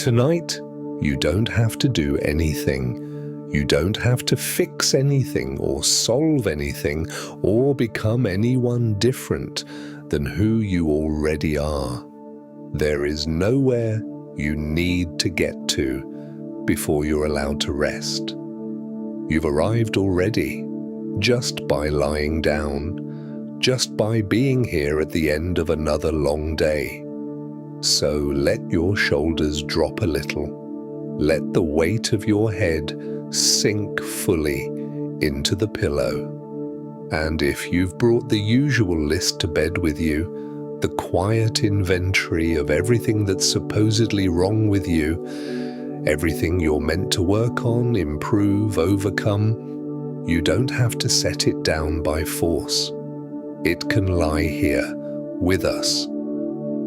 Tonight, you don't have to do anything. You don't have to fix anything or solve anything or become anyone different than who you already are. There is nowhere you need to get to before you're allowed to rest. You've arrived already, just by lying down, just by being here at the end of another long day. So let your shoulders drop a little. Let the weight of your head sink fully into the pillow. And if you've brought the usual list to bed with you, the quiet inventory of everything that's supposedly wrong with you, everything you're meant to work on, improve, overcome, you don't have to set it down by force. It can lie here with us.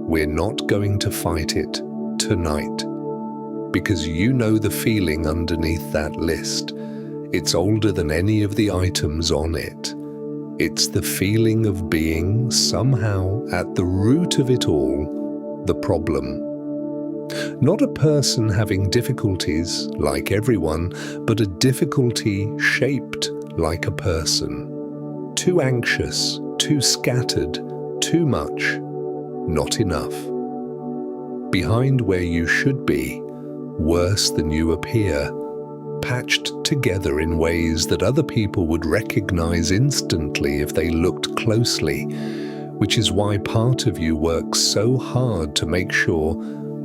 We're not going to fight it tonight, because you know the feeling underneath that list. It's older than any of the items on it. It's the feeling of being somehow at the root of it all, the problem. Not a person having difficulties like everyone, but a difficulty shaped like a person. Too anxious, too scattered, too much, not enough. Behind where you should be, worse than you appear, patched together in ways that other people would recognize instantly if they looked closely, which is why part of you works so hard to make sure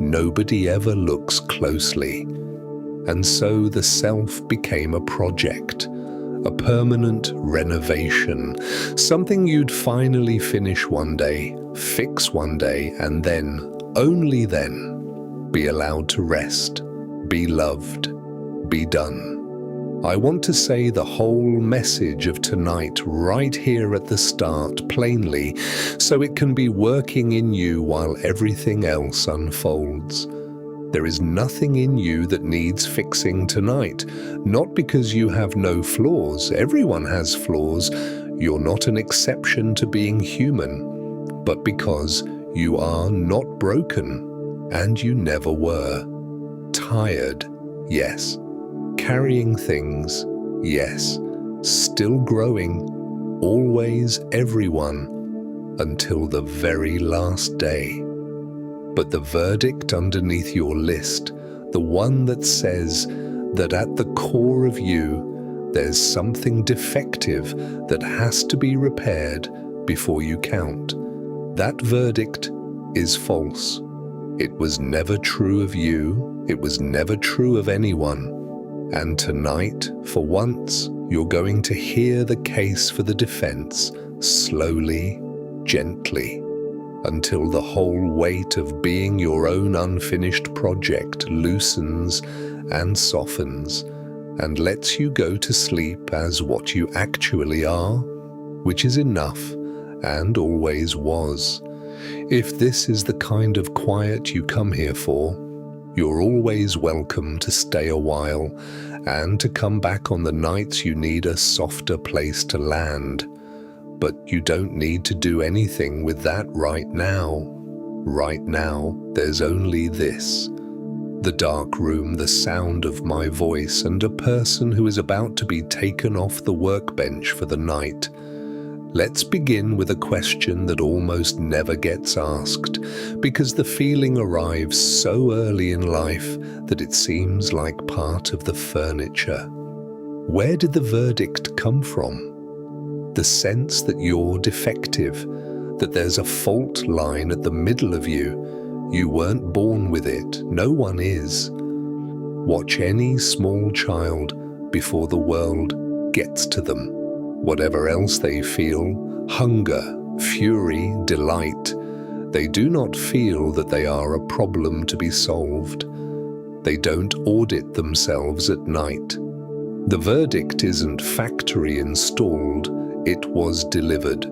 nobody ever looks closely. And so the self became a project, a permanent renovation, something you'd finally finish one day, fix one day, and then, only then, be allowed to rest, be loved, be done. I want to say the whole message of tonight right here at the start plainly, so it can be working in you while everything else unfolds. There is nothing in you that needs fixing tonight, not because you have no flaws. Everyone has flaws. You're not an exception to being human, but because you are not broken, and you never were. Tired, yes. Carrying things, yes. Still growing, always everyone, until the very last day. But the verdict underneath your list, the one that says that at the core of you, there's something defective that has to be repaired before you count, that verdict is false. It was never true of you. It was never true of anyone. And tonight, for once, you're going to hear the case for the defense, slowly, gently, until the whole weight of being your own unfinished project loosens and softens and lets you go to sleep as what you actually are, which is enough and always was. If this is the kind of quiet you come here for, you're always welcome to stay a while and to come back on the nights you need a softer place to land. But you don't need to do anything with that right now. Right now, there's only this. The dark room, the sound of my voice, and a person who is about to be taken off the workbench for the night. Let's begin with a question that almost never gets asked, because the feeling arrives so early in life that it seems like part of the furniture. Where did the verdict come from? The sense that you're defective, that there's a fault line at the middle of you. You weren't born with it. No one is. Watch any small child before the world gets to them. Whatever else they feel, hunger, fury, delight, they do not feel that they are a problem to be solved. They don't audit themselves at night. The verdict isn't factory installed, it was delivered,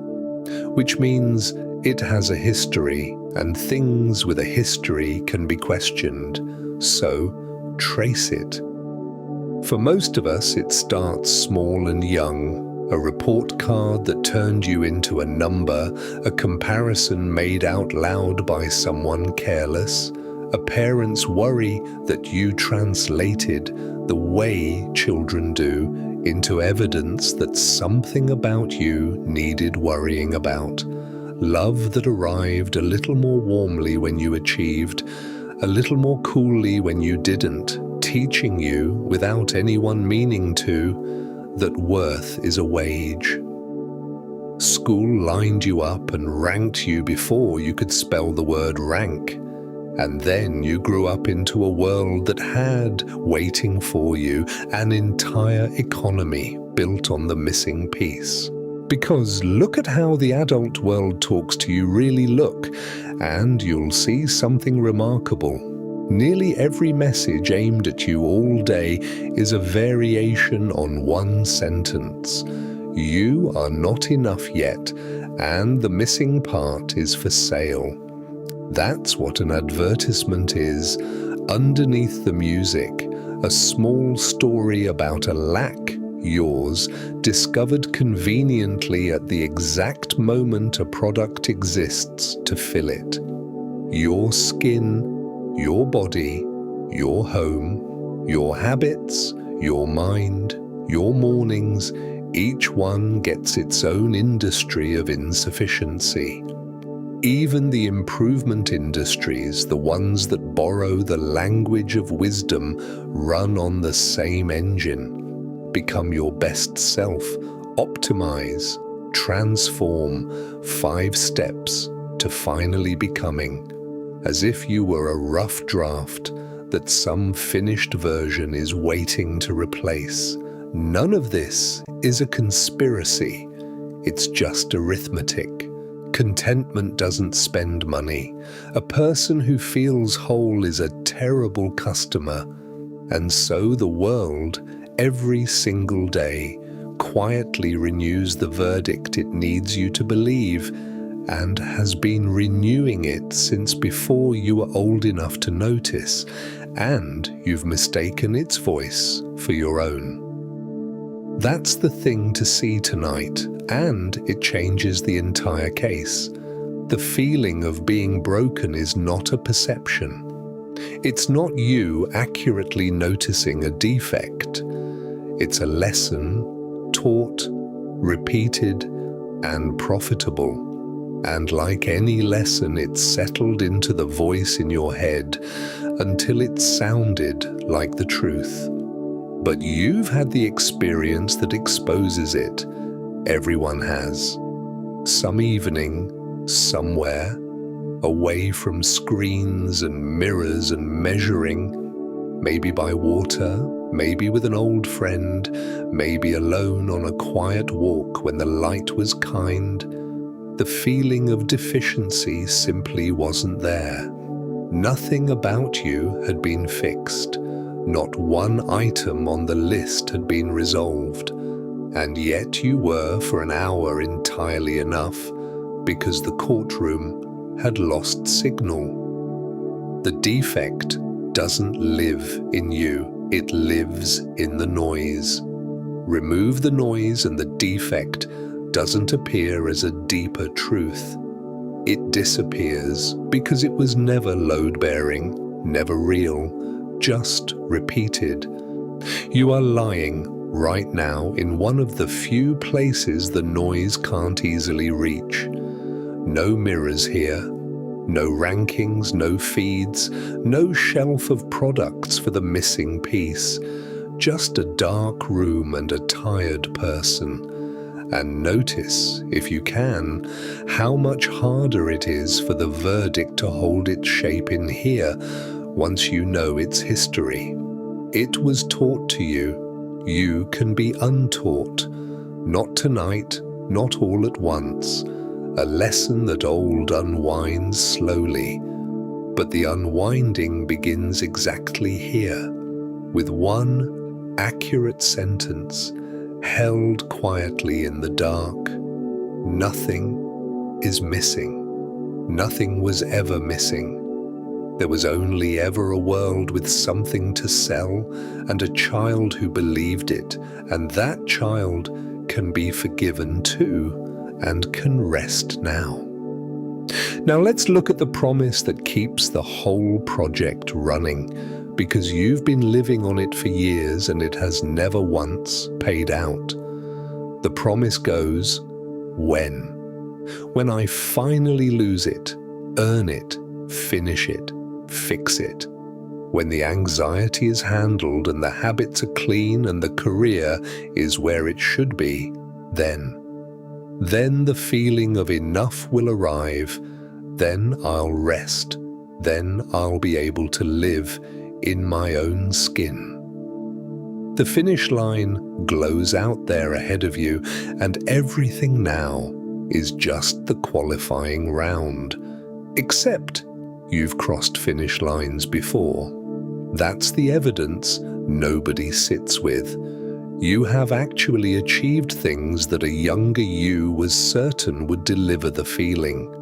which means it has a history, and things with a history can be questioned, so trace it. For most of us, it starts small and young. A report card that turned you into a number, a comparison made out loud by someone careless, A parent's worry that you translated the way children do into evidence that something about you needed worrying about. Love that arrived a little more warmly when you achieved, a little more coolly when you didn't, teaching you, without anyone meaning to, that worth is a wage. School lined you up and ranked you before you could spell the word rank. And then you grew up into a world that had, waiting for you, an entire economy built on the missing piece. Because look at how the adult world talks to you, really look, and you'll see something remarkable. Nearly every message aimed at you all day is a variation on one sentence. You are not enough yet, and the missing part is for sale. That's what an advertisement is. Underneath the music, a small story about a lack, yours, discovered conveniently at the exact moment a product exists to fill it. Your skin, your body, your home, your habits, your mind, your mornings, each one gets its own industry of insufficiency. Even the improvement industries, the ones that borrow the language of wisdom, run on the same engine. Become your best self, optimize, transform, 5 steps to finally becoming, as if you were a rough draft that some finished version is waiting to replace. None of this is a conspiracy, it's just arithmetic. Contentment doesn't spend money. A person who feels whole is a terrible customer. And so the world, every single day, quietly renews the verdict it needs you to believe, and has been renewing it since before you were old enough to notice, and you've mistaken its voice for your own. That's the thing to see tonight, and it changes the entire case. The feeling of being broken is not a perception. It's not you accurately noticing a defect. It's a lesson, taught, repeated, and profitable. And like any lesson, it settled into the voice in your head until it sounded like the truth. But you've had the experience that exposes it. Everyone has. Some evening, somewhere, away from screens and mirrors and measuring, maybe by water, maybe with an old friend, maybe alone on a quiet walk when the light was kind. The feeling of deficiency simply wasn't there. Nothing about you had been fixed. Not one item on the list had been resolved, and yet you were for an hour entirely enough because the courtroom had lost signal. The defect doesn't live in you, it lives in the noise. Remove the noise and the defect doesn't appear as a deeper truth. It disappears because it was never load-bearing, never real, just repeated. You are lying right now in one of the few places the noise can't easily reach. No mirrors here, no rankings, no feeds, no shelf of products for the missing piece, just a dark room and a tired person. And notice, if you can, how much harder it is for the verdict to hold its shape in here once you know its history. It was taught to you. You can be untaught. Not tonight, not all at once. A lesson that old unwinds slowly. But the unwinding begins exactly here, with one accurate sentence held quietly in the dark. Nothing is missing. Nothing was ever missing. There was only ever a world with something to sell and a child who believed it, and that child can be forgiven too and can rest now. Now let's look at the promise that keeps the whole project running, because you've been living on it for years and it has never once paid out. The promise goes, when? When I finally lose it, earn it, finish it, fix it. When the anxiety is handled and the habits are clean and the career is where it should be, then the feeling of enough will arrive. Then I'll rest. Then I'll be able to live in my own skin. The finish line glows out there ahead of you, and everything now is just the qualifying round. Except you've crossed finish lines before. That's the evidence nobody sits with. You have actually achieved things that a younger you was certain would deliver the feeling.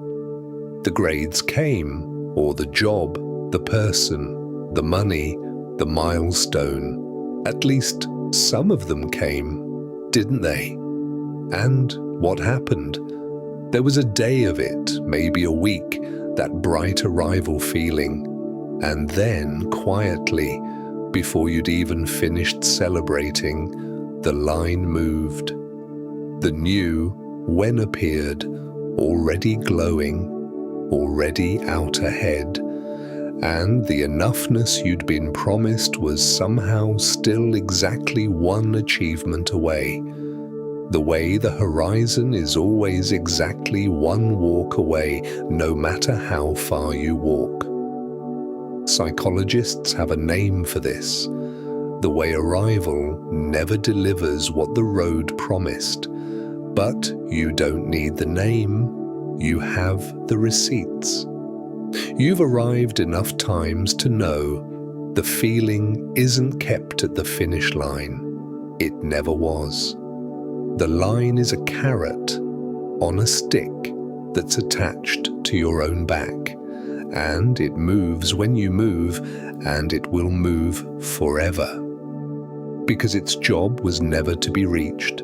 The grades came, or the job, the person, the money, the milestone. At least some of them came, didn't they? And what happened? There was a day of it, maybe a week, that bright arrival feeling. And then, quietly, before you'd even finished celebrating, the line moved. The new when appeared, already glowing, already out ahead. And the enoughness you'd been promised was somehow still exactly one achievement away. The way the horizon is always exactly one walk away, no matter how far you walk. Psychologists have a name for this. The way arrival never delivers what the road promised. But you don't need the name, you have the receipts. You've arrived enough times to know the feeling isn't kept at the finish line. It never was. The line is a carrot on a stick that's attached to your own back, and it moves when you move, and it will move forever. Because its job was never to be reached.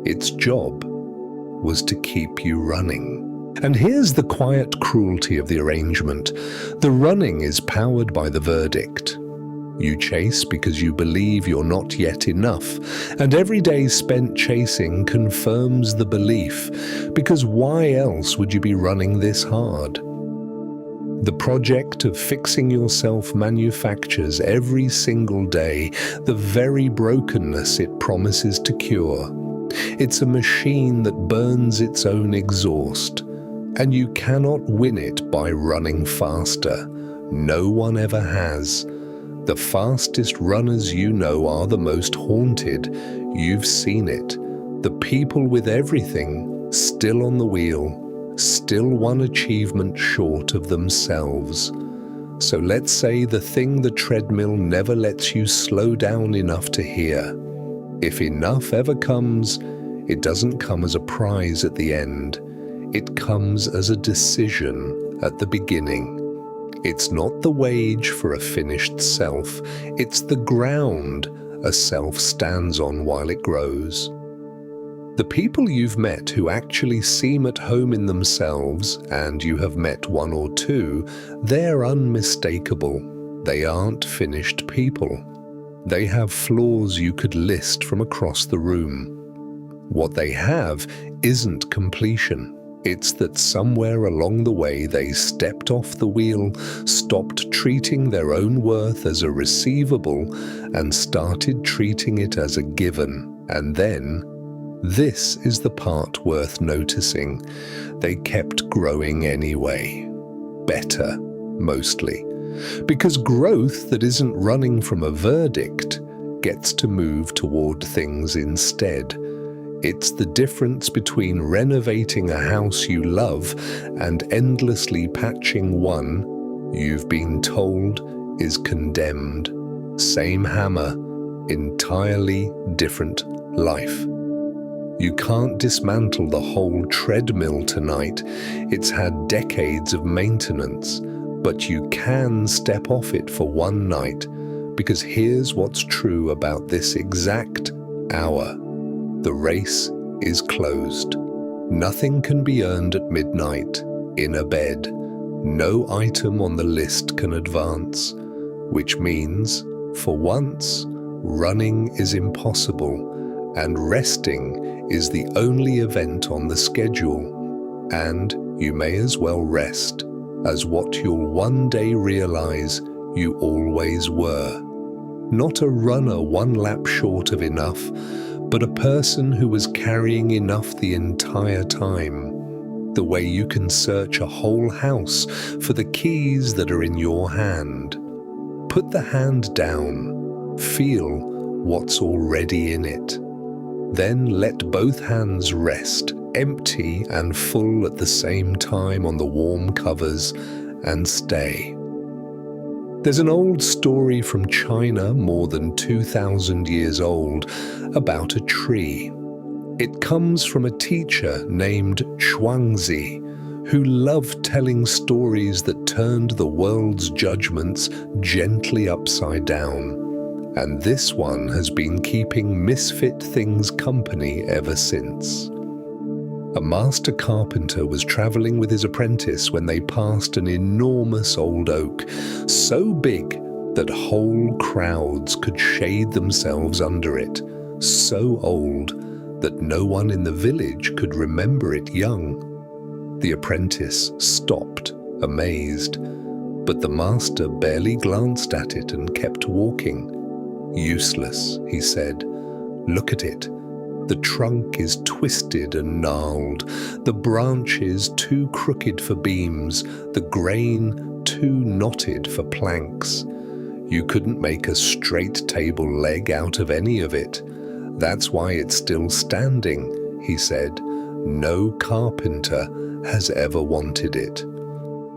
Its job was to keep you running. And here's the quiet cruelty of the arrangement. The running is powered by the verdict. You chase because you believe you're not yet enough, and every day spent chasing confirms the belief, because why else would you be running this hard? The project of fixing yourself manufactures every single day the very brokenness it promises to cure. It's a machine that burns its own exhaust. And you cannot win it by running faster. No one ever has. The fastest runners you know are the most haunted. You've seen it. The people with everything still on the wheel, still one achievement short of themselves. So let's say the thing the treadmill never lets you slow down enough to hear. If enough ever comes, it doesn't come as a prize at the end. It comes as a decision at the beginning. It's not the wage for a finished self, it's the ground a self stands on while it grows. The people you've met who actually seem at home in themselves, and you have met one or two, they're unmistakable. They aren't finished people. They have flaws you could list from across the room. What they have isn't completion. It's that somewhere along the way they stepped off the wheel, stopped treating their own worth as a receivable, and started treating it as a given. And then, this is the part worth noticing, they kept growing anyway. Better, mostly. Because growth that isn't running from a verdict gets to move toward things instead. It's the difference between renovating a house you love and endlessly patching one you've been told is condemned. Same hammer, entirely different life. You can't dismantle the whole treadmill tonight. It's had decades of maintenance, but you can step off it for one night, because here's what's true about this exact hour. The race is closed. Nothing can be earned at midnight. in a bed. No item on the list can advance, which means, for once, running is impossible, and resting is the only event on the schedule. And you may as well rest as what you'll one day realize you always were. Not a runner one lap short of enough, but a person who was carrying enough the entire time. The way you can search a whole house for the keys that are in your hand. Put the hand down, feel what's already in it. Then let both hands rest, empty and full at the same time on the warm covers, and stay. There's an old story from China, more than 2,000 years old, about a tree. It comes from a teacher named Shuangzi, who loved telling stories that turned the world's judgments gently upside down. And this one has been keeping misfit things company ever since. A master carpenter was traveling with his apprentice when they passed an enormous old oak, so big that whole crowds could shade themselves under it, so old that no one in the village could remember it young. The apprentice stopped, amazed, but the master barely glanced at it and kept walking. "Useless," he said. "Look at it. The trunk is twisted and gnarled, the branches too crooked for beams, the grain too knotted for planks. You couldn't make a straight table leg out of any of it. That's why it's still standing," he said. "No carpenter has ever wanted it."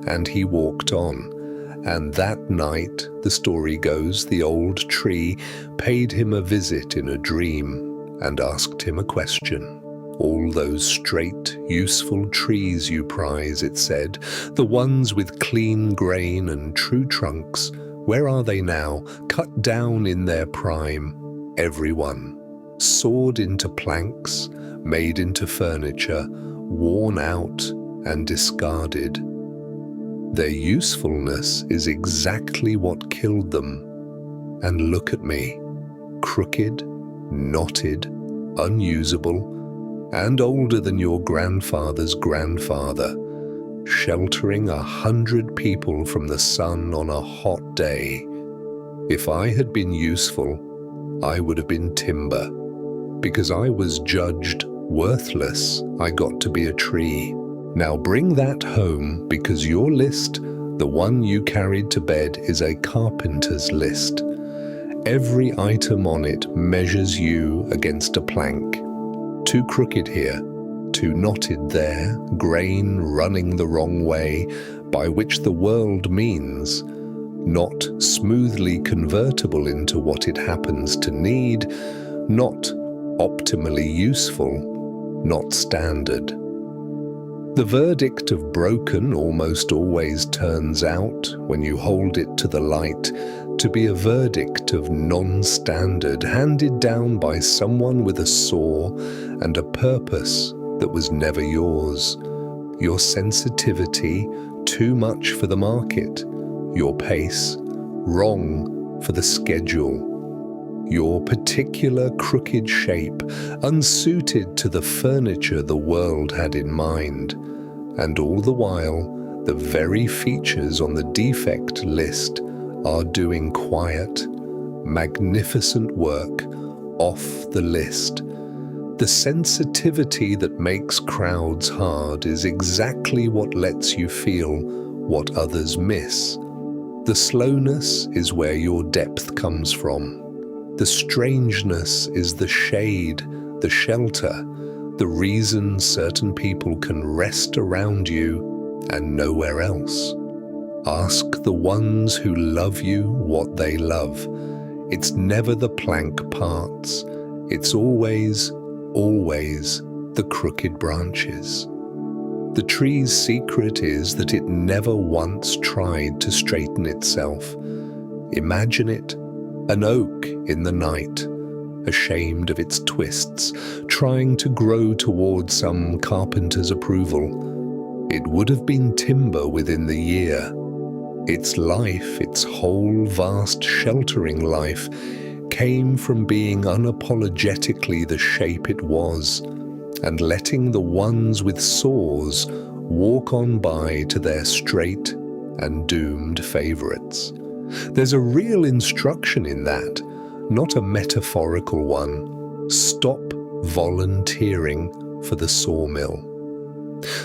And he walked on. And that night, the story goes, the old tree paid him a visit in a dream and asked him a question. "All those straight, useful trees you prize," it said, "the ones with clean grain and true trunks, where are they now, cut down in their prime? Everyone. Sawed into planks, made into furniture, worn out and discarded. Their usefulness is exactly what killed them. And look at me, crooked, knotted, unusable, and older than your grandfather's grandfather, sheltering 100 people from the sun on a hot day. If I had been useful, I would have been timber. Because I was judged worthless, I got to be a tree. Now bring that home, because your list, the one you carried to bed, is a carpenter's list. Every item on it measures you against a plank. Too crooked here, too knotted there, grain running the wrong way, by which the world means not smoothly convertible into what it happens to need, not optimally useful, not standard. The verdict of broken almost always turns out, when you hold it to the light, to be a verdict of non-standard, handed down by someone with a saw and a purpose that was never yours. Your sensitivity, too much for the market. Your pace, wrong for the schedule. Your particular crooked shape, unsuited to the furniture the world had in mind. And all the while, the very features on the defect list are doing quiet, magnificent work off the list. The sensitivity that makes crowds hard is exactly what lets you feel what others miss. The slowness is where your depth comes from. The strangeness is the shade, the shelter, the reason certain people can rest around you and nowhere else. Ask the ones who love you what they love. It's never the plank parts. It's always, always the crooked branches. The tree's secret is that it never once tried to straighten itself. Imagine it, an oak in the night, ashamed of its twists, trying to grow toward some carpenter's approval. It would have been timber within the year. Its life, its whole vast sheltering life, came from being unapologetically the shape it was, and letting the ones with saws walk on by to their straight and doomed favorites. There's a real instruction in that, not a metaphorical one. Stop volunteering for the sawmill.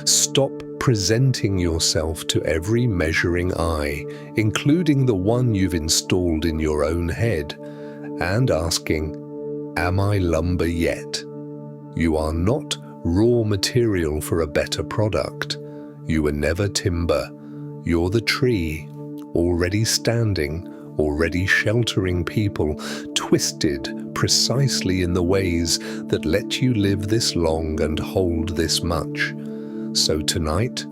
Stop presenting yourself to every measuring eye, including the one you've installed in your own head, and asking, "Am I lumber yet?" You are not raw material for a better product. You were never timber. You're the tree, already standing, already sheltering people, twisted precisely in the ways that let you live this long and hold this much. So tonight,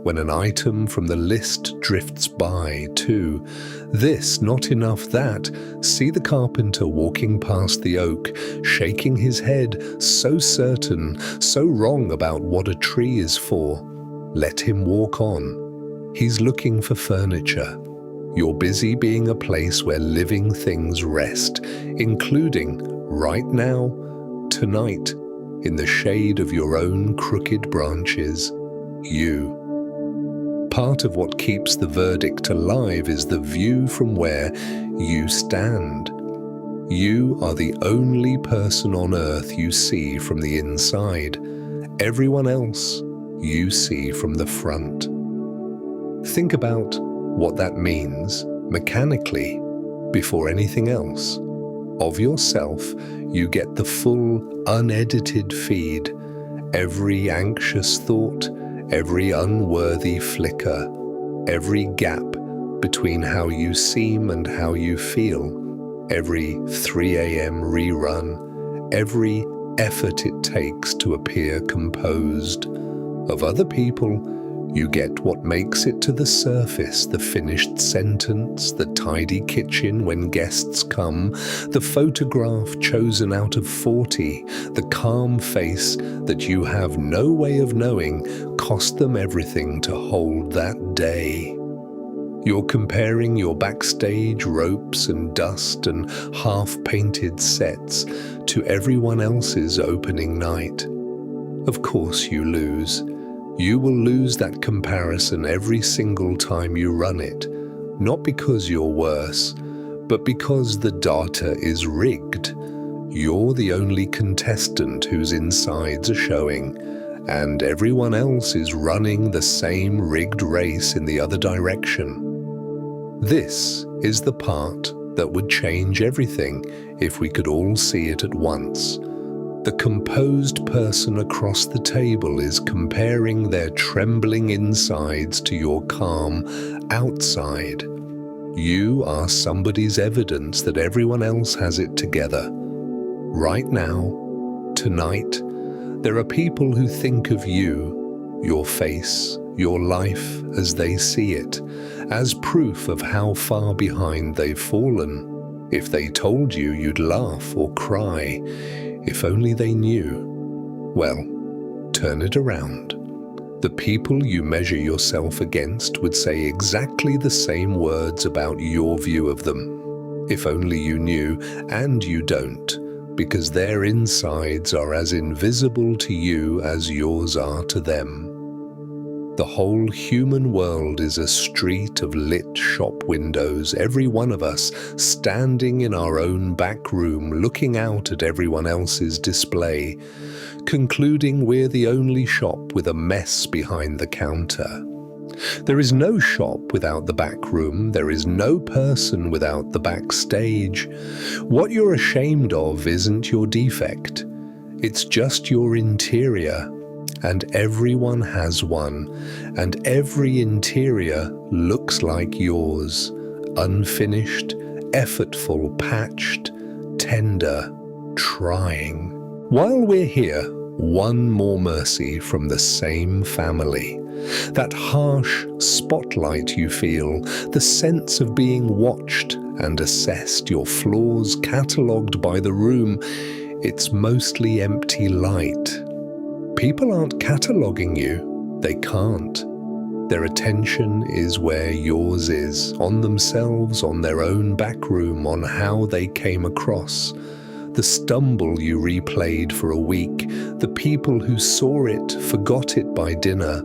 when an item from the list drifts by too, this, not enough that, see the carpenter walking past the oak, shaking his head, so certain, so wrong about what a tree is for. Let him walk on. He's looking for furniture. You're busy being a place where living things rest, including, right now, tonight, in the shade of your own crooked branches, you. Part of what keeps the verdict alive is the view from where you stand. You are the only person on earth you see from the inside. Everyone else you see from the front. Think about what that means mechanically before anything else. Of yourself, you get the full, unedited feed. Every anxious thought, every unworthy flicker, every gap between how you seem and how you feel, every 3 a.m. rerun, every effort it takes to appear composed. Of other people, you get what makes it to the surface, the finished sentence, the tidy kitchen when guests come, the photograph chosen out of 40, the calm face that you have no way of knowing cost them everything to hold that day. You're comparing your backstage ropes and dust and half-painted sets to everyone else's opening night. Of course you lose. You will lose that comparison every single time you run it, not because you're worse, but because the data is rigged. You're the only contestant whose insides are showing, and everyone else is running the same rigged race in the other direction. This is the part that would change everything if we could all see it at once. The composed person across the table is comparing their trembling insides to your calm outside. You are somebody's evidence that everyone else has it together. Right now, tonight, there are people who think of you, your face, your life as they see it, as proof of how far behind they've fallen. If they told you, you'd laugh or cry. If only they knew. Well, turn it around. The people you measure yourself against would say exactly the same words about your view of them. If only you knew, and you don't, because their insides are as invisible to you as yours are to them. The whole human world is a street of lit shop windows, every one of us standing in our own back room looking out at everyone else's display, concluding we're the only shop with a mess behind the counter. There is no shop without the back room, there is no person without the backstage. What you're ashamed of isn't your defect, it's just your interior. And everyone has one, and every interior looks like yours, unfinished, effortful, patched, tender, trying. While we're here, one more mercy from the same family. That harsh spotlight you feel, the sense of being watched and assessed, your flaws catalogued by the room, it's mostly empty light. People aren't cataloguing you, They can't. Their attention is where yours is, on themselves, on their own back room, on how they came across. The stumble you replayed for a week, the people who saw it forgot it by dinner,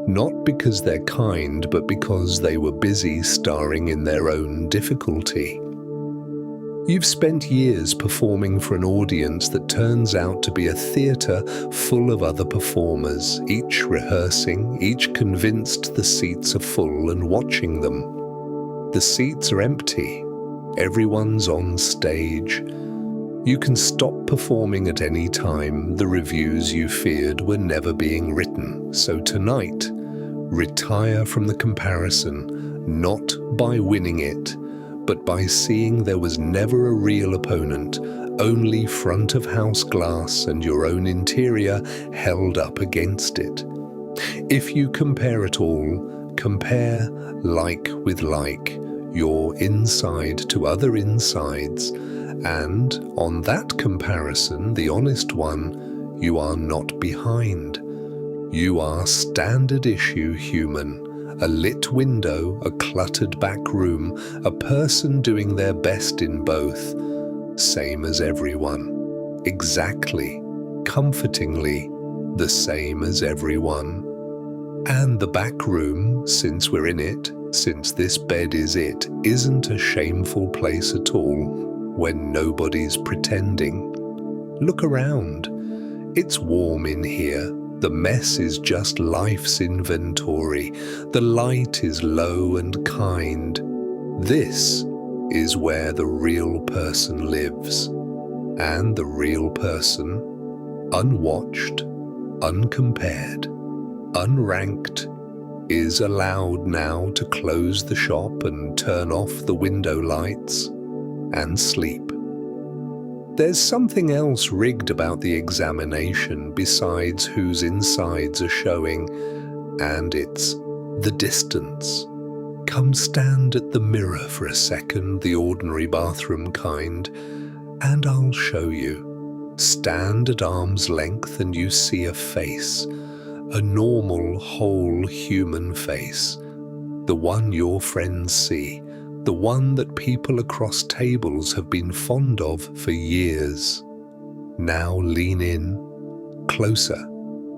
not because they're kind, but because they were busy starring in their own difficulty. You've spent years performing for an audience that turns out to be a theatre full of other performers, each rehearsing, each convinced the seats are full and watching them. The seats are empty. Everyone's on stage. You can stop performing at any time. The reviews you feared were never being written. So tonight, retire from the comparison, not by winning it, but by seeing there was never a real opponent, only front of house glass and your own interior held up against it. If you compare at all, compare like with like, your inside to other insides, and on that comparison, the honest one, you are not behind. You are standard issue human. A lit window, a cluttered back room, a person doing their best in both. Same as everyone. Exactly, comfortingly, the same as everyone. And the back room, since we're in it, since this bed is it, isn't a shameful place at all when nobody's pretending. Look around. It's warm in here. The mess is just life's inventory. The light is low and kind. This is where the real person lives. And the real person, unwatched, uncompared, unranked, is allowed now to close the shop and turn off the window lights and sleep. There's something else rigged about the examination besides whose insides are showing, and it's the distance. Come stand at the mirror for a second, the ordinary bathroom kind, and I'll show you. Stand at arm's length and you see a face, a normal, whole human face, the one your friends see, the one that people across tables have been fond of for years. Now lean in, closer,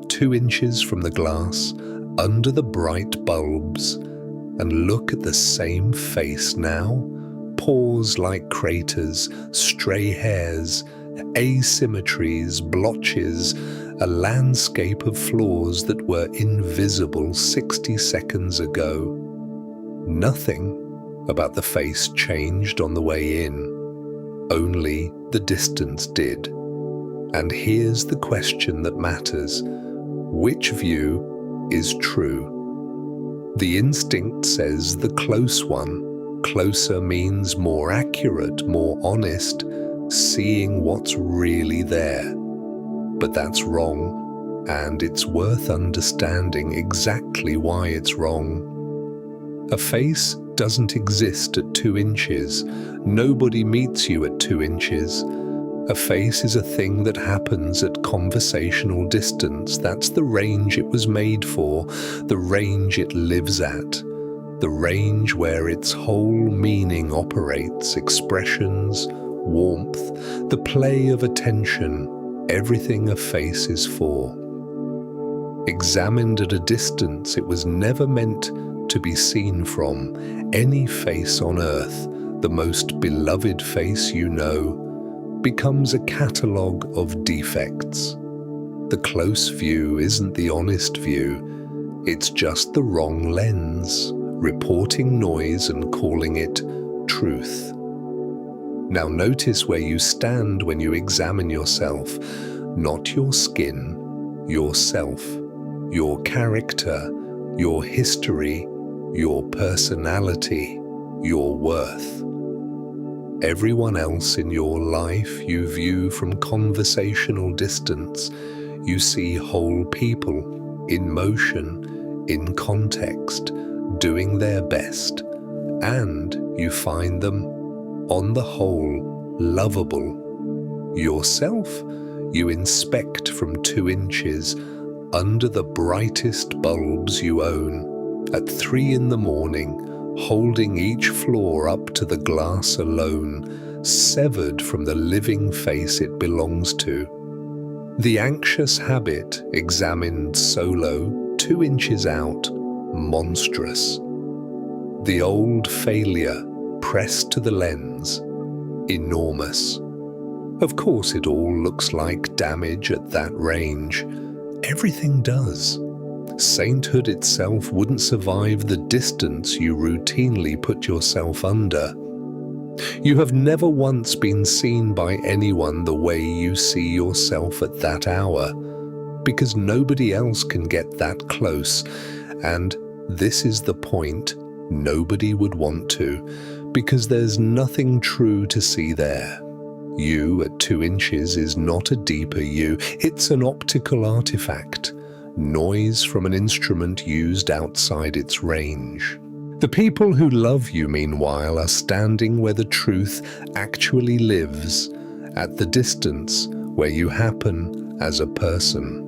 2 inches from the glass, under the bright bulbs, and look at the same face now. Pores like craters, stray hairs, asymmetries, blotches, a landscape of flaws that were invisible 60 seconds ago. Nothing about the face changed on the way in. Only the distance did. And here's the question that matters. Which view is true? The instinct says the close one. Closer means more accurate, more honest, seeing what's really there. But that's wrong, and it's worth understanding exactly why it's wrong. A face doesn't exist at 2 inches. Nobody meets you at 2 inches. A face is a thing that happens at conversational distance. That's the range it was made for, the range it lives at, the range where its whole meaning operates, expressions, warmth, the play of attention, everything a face is for. Examined at a distance, it was never meant to be seen from. Any face on earth, the most beloved face you know, becomes a catalogue of defects. The close view isn't the honest view, it's just the wrong lens, reporting noise and calling it truth. Now notice where you stand when you examine yourself, not your skin, yourself, your character, your history, your personality, your worth. Everyone else in your life you view from conversational distance. You see whole people, in motion, in context, doing their best, and you find them, on the whole, lovable. Yourself, you inspect from 2 inches, under the brightest bulbs you own, at 3 in the morning, holding each floor up to the glass alone, severed from the living face it belongs to. The anxious habit examined solo, 2 inches out, monstrous. The old failure pressed to the lens, enormous. Of course it all looks like damage at that range. Everything does. Sainthood itself wouldn't survive the distance you routinely put yourself under. You have never once been seen by anyone the way you see yourself at that hour, because nobody else can get that close, and this is the point, nobody would want to, because there's nothing true to see there. You at 2 inches is not a deeper you, it's an optical artifact, noise from an instrument used outside its range. The people who love you, meanwhile, are standing where the truth actually lives, at the distance where you happen as a person.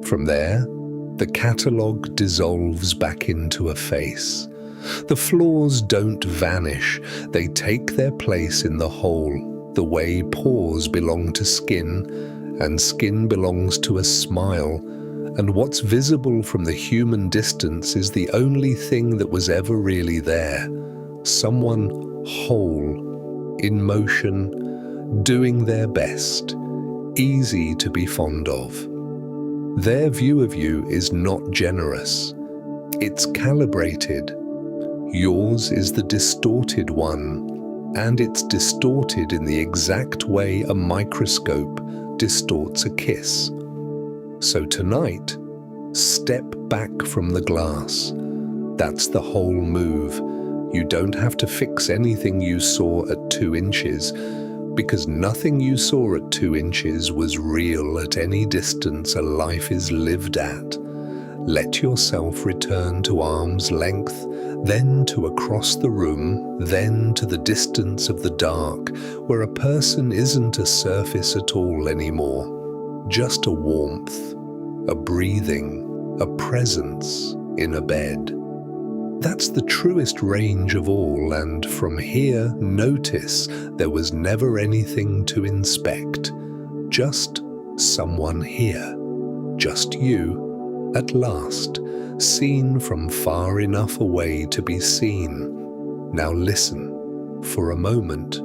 From there, the catalogue dissolves back into a face. The flaws don't vanish, they take their place in the whole, the way pores belong to skin, and skin belongs to a smile, and what's visible from the human distance is the only thing that was ever really there. Someone whole, in motion, doing their best, easy to be fond of. Their view of you is not generous. It's calibrated. Yours is the distorted one, and it's distorted in the exact way a microscope distorts a kiss. So tonight, step back from the glass. That's the whole move. You don't have to fix anything you saw at 2 inches, because nothing you saw at 2 inches was real at any distance a life is lived at. Let yourself return to arm's length, then to across the room, then to the distance of the dark, where a person isn't a surface at all anymore, just a warmth, a breathing, a presence in a bed. That's the truest range of all, and from here notice there was never anything to inspect, just someone here, just you, at last, seen from far enough away to be seen. Now listen, for a moment,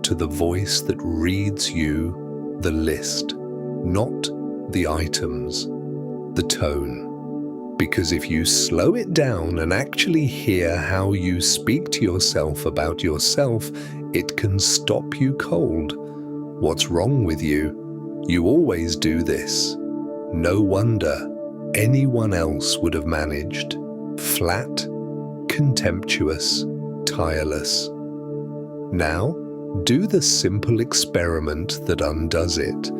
to the voice that reads you, the list, not the items, the tone. Because if you slow it down and actually hear how you speak to yourself about yourself, it can stop you cold. What's wrong with you? You always do this. No wonder anyone else would have managed. Flat, contemptuous, tireless. Now, do the simple experiment that undoes it.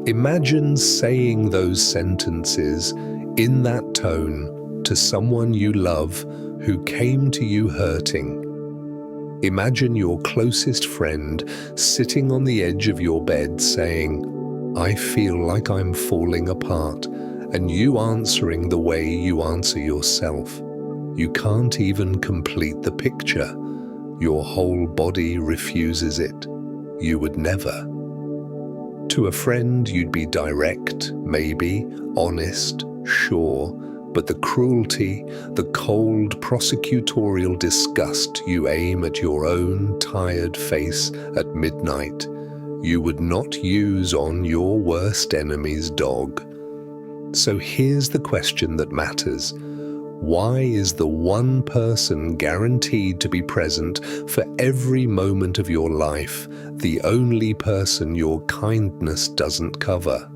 Imagine saying those sentences in that tone to someone you love who came to you hurting. Imagine your closest friend sitting on the edge of your bed saying, "I feel like I'm falling apart," and you answering the way you answer yourself. You can't even complete the picture. Your whole body refuses it. You would never. To a friend, you'd be direct, maybe, honest, sure, but the cruelty, the cold prosecutorial disgust you aim at your own tired face at midnight, you would not use on your worst enemy's dog. So here's the question that matters. Why is the one person guaranteed to be present for every moment of your life the only person your kindness doesn't cover?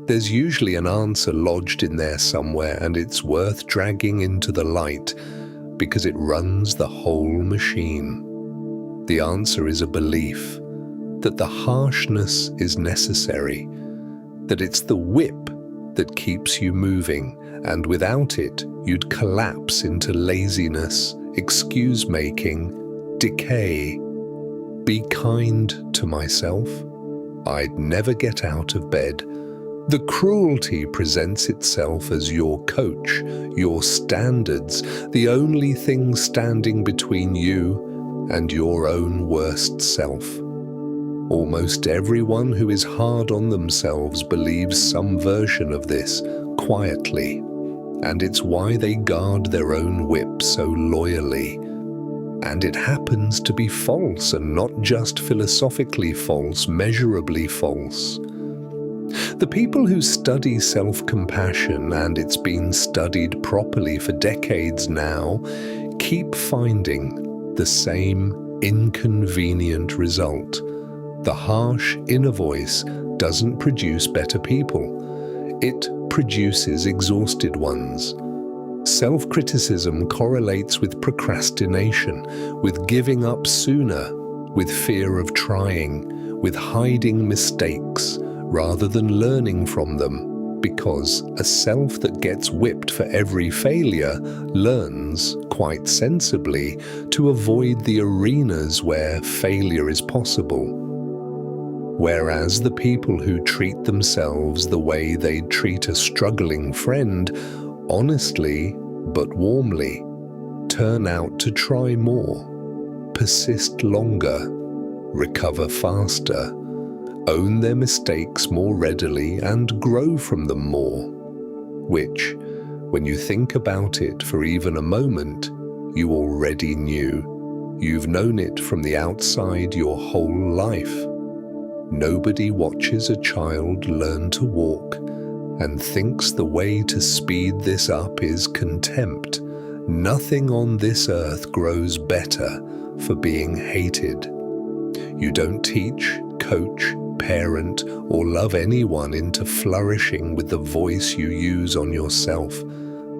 There's usually an answer lodged in there somewhere, and it's worth dragging into the light because it runs the whole machine. The answer is a belief that the harshness is necessary, that it's the whip that keeps you moving, and without it, you'd collapse into laziness, excuse-making, decay. Be kind to myself. I'd never get out of bed, The cruelty presents itself as your coach, your standards, the only thing standing between you and your own worst self. Almost everyone who is hard on themselves believes some version of this, quietly, and it's why they guard their own whip so loyally. And it happens to be false, and not just philosophically false, measurably false. The people who study self-compassion, and it's been studied properly for decades now, keep finding the same inconvenient result. The harsh inner voice doesn't produce better people. It produces exhausted ones. Self-criticism correlates with procrastination, with giving up sooner, with fear of trying, with hiding mistakes, rather than learning from them, because a self that gets whipped for every failure learns, quite sensibly, to avoid the arenas where failure is possible. Whereas the people who treat themselves the way they'd treat a struggling friend, honestly but warmly, turn out to try more, persist longer, recover faster, own their mistakes more readily, and grow from them more, which, when you think about it for even a moment, you already knew. You've known it from the outside your whole life. Nobody watches a child learn to walk and thinks the way to speed this up is contempt. Nothing on this earth grows better for being hated. You don't teach, coach, parent, or love anyone into flourishing with the voice you use on yourself.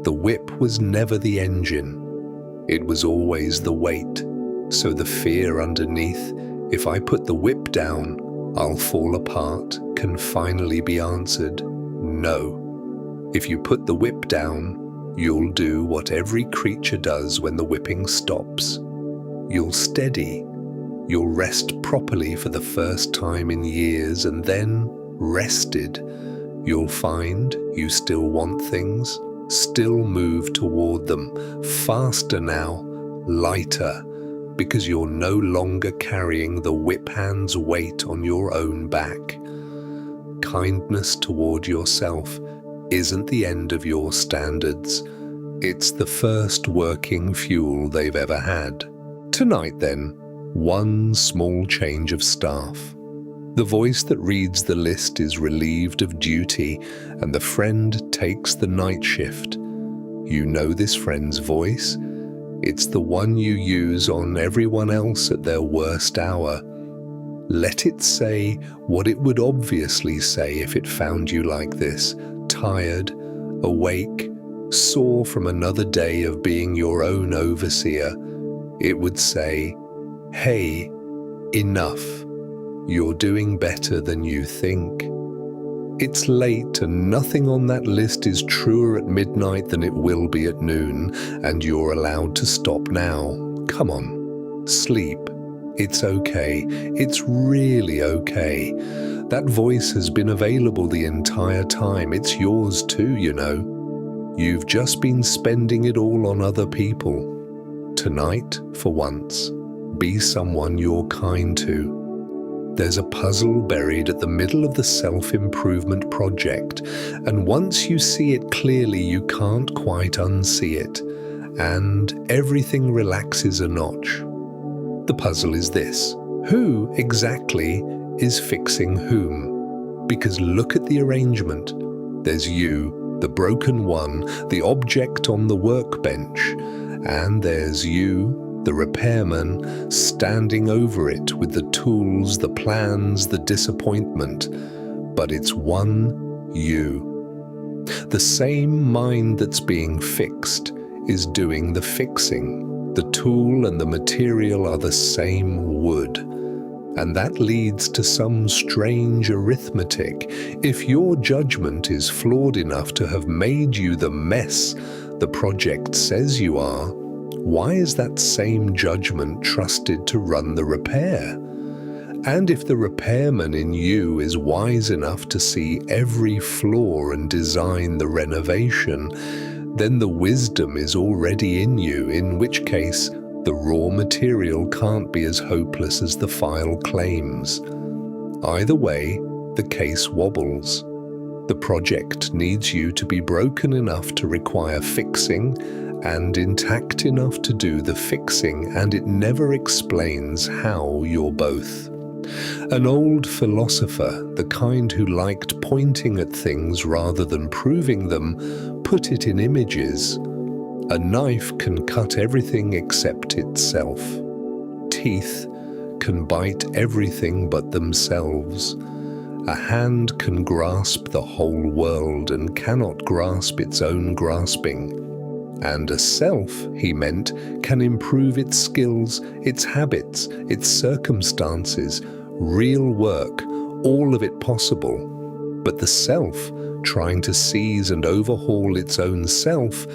The whip was never the engine. It was always the weight. So the fear underneath, if I put the whip down, I'll fall apart, can finally be answered, no. If you put the whip down, you'll do what every creature does when the whipping stops. You'll steady. You'll rest properly for the first time in years, and then, rested, you'll find you still want things, still move toward them, faster now, lighter, because you're no longer carrying the whip hand's weight on your own back. Kindness toward yourself isn't the end of your standards. It's the first working fuel they've ever had. Tonight, then, one small change of staff. The voice that reads the list is relieved of duty, and the friend takes the night shift. You know this friend's voice? It's the one you use on everyone else at their worst hour. Let it say what it would obviously say if it found you like this, tired, awake, sore from another day of being your own overseer. It would say, "Hey, enough. You're doing better than you think. It's late and nothing on that list is truer at midnight than it will be at noon, and you're allowed to stop now. Come on, sleep. It's okay. It's really okay. That voice has been available the entire time. It's yours too, you know. You've just been spending it all on other people. Tonight, for once, be someone you're kind to. There's a puzzle buried at the middle of the self-improvement project, and once you see it clearly, you can't quite unsee it, and everything relaxes a notch. The puzzle is this: who exactly is fixing whom? Because look at the arrangement. There's you, the broken one, the object on the workbench, and there's you, the repairman, standing over it with the tools, the plans, the disappointment. But it's one you. The same mind that's being fixed is doing the fixing. The tool and the material are the same wood. And that leads to some strange arithmetic. If your judgment is flawed enough to have made you the mess the project says you are, why is that same judgment trusted to run the repair? And if the repairman in you is wise enough to see every flaw and design the renovation, then the wisdom is already in you, in which case the raw material can't be as hopeless as the file claims. Either way, the case wobbles. The project needs you to be broken enough to require fixing and intact enough to do the fixing, and it never explains how you're both. An old philosopher, the kind who liked pointing at things rather than proving them, put it in images. A knife can cut everything except itself. Teeth can bite everything but themselves. A hand can grasp the whole world and cannot grasp its own grasping. And a self, he meant, can improve its skills, its habits, its circumstances, real work, all of it possible. But the self, trying to seize and overhaul its own self,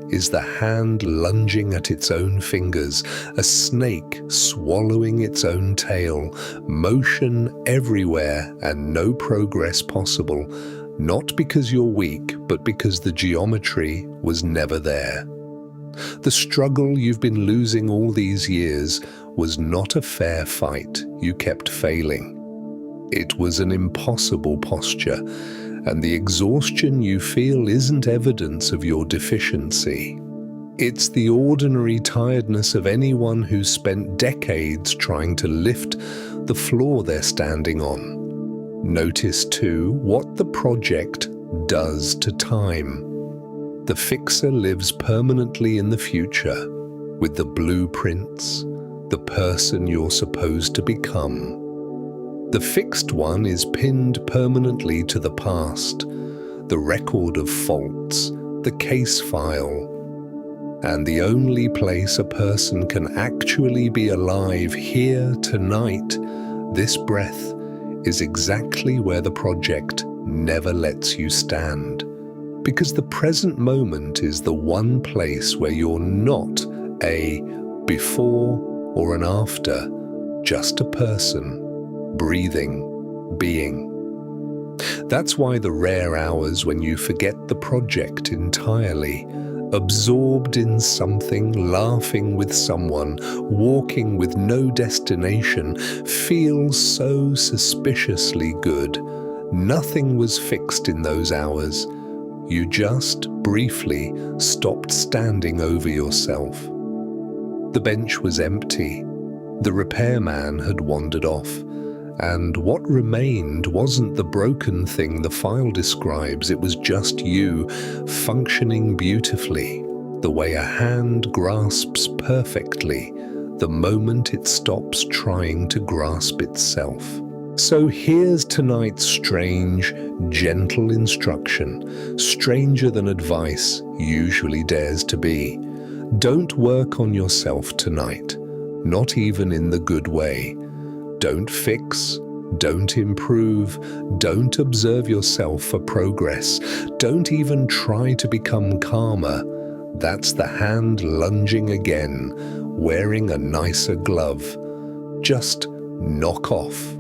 is the hand lunging at its own fingers, a snake swallowing its own tail, motion everywhere and no progress possible, not because you're weak, but because the geometry was never there. The struggle you've been losing all these years was not a fair fight. You kept failing. It was an impossible posture, and the exhaustion you feel isn't evidence of your deficiency. It's the ordinary tiredness of anyone who's spent decades trying to lift the floor they're standing on. Notice, too, what the project does to time. The fixer lives permanently in the future, with the blueprints, the person you're supposed to become. The fixed one is pinned permanently to the past, the record of faults, the case file. And the only place a person can actually be alive here tonight, this breath, is exactly where the project never lets you stand. Because the present moment is the one place where you're not a before or an after, just a person. Breathing, being. That's why the rare hours when you forget the project entirely, absorbed in something, laughing with someone, walking with no destination, feel so suspiciously good. Nothing was fixed in those hours. You just briefly stopped standing over yourself. The bench was empty. The repairman had wandered off. And what remained wasn't the broken thing the file describes, it was just you, functioning beautifully, the way a hand grasps perfectly, the moment it stops trying to grasp itself. So here's tonight's strange, gentle instruction, stranger than advice usually dares to be. Don't work on yourself tonight, not even in the good way. Don't fix, don't improve, don't observe yourself for progress, don't even try to become calmer. That's the hand lunging again, wearing a nicer glove. Just knock off.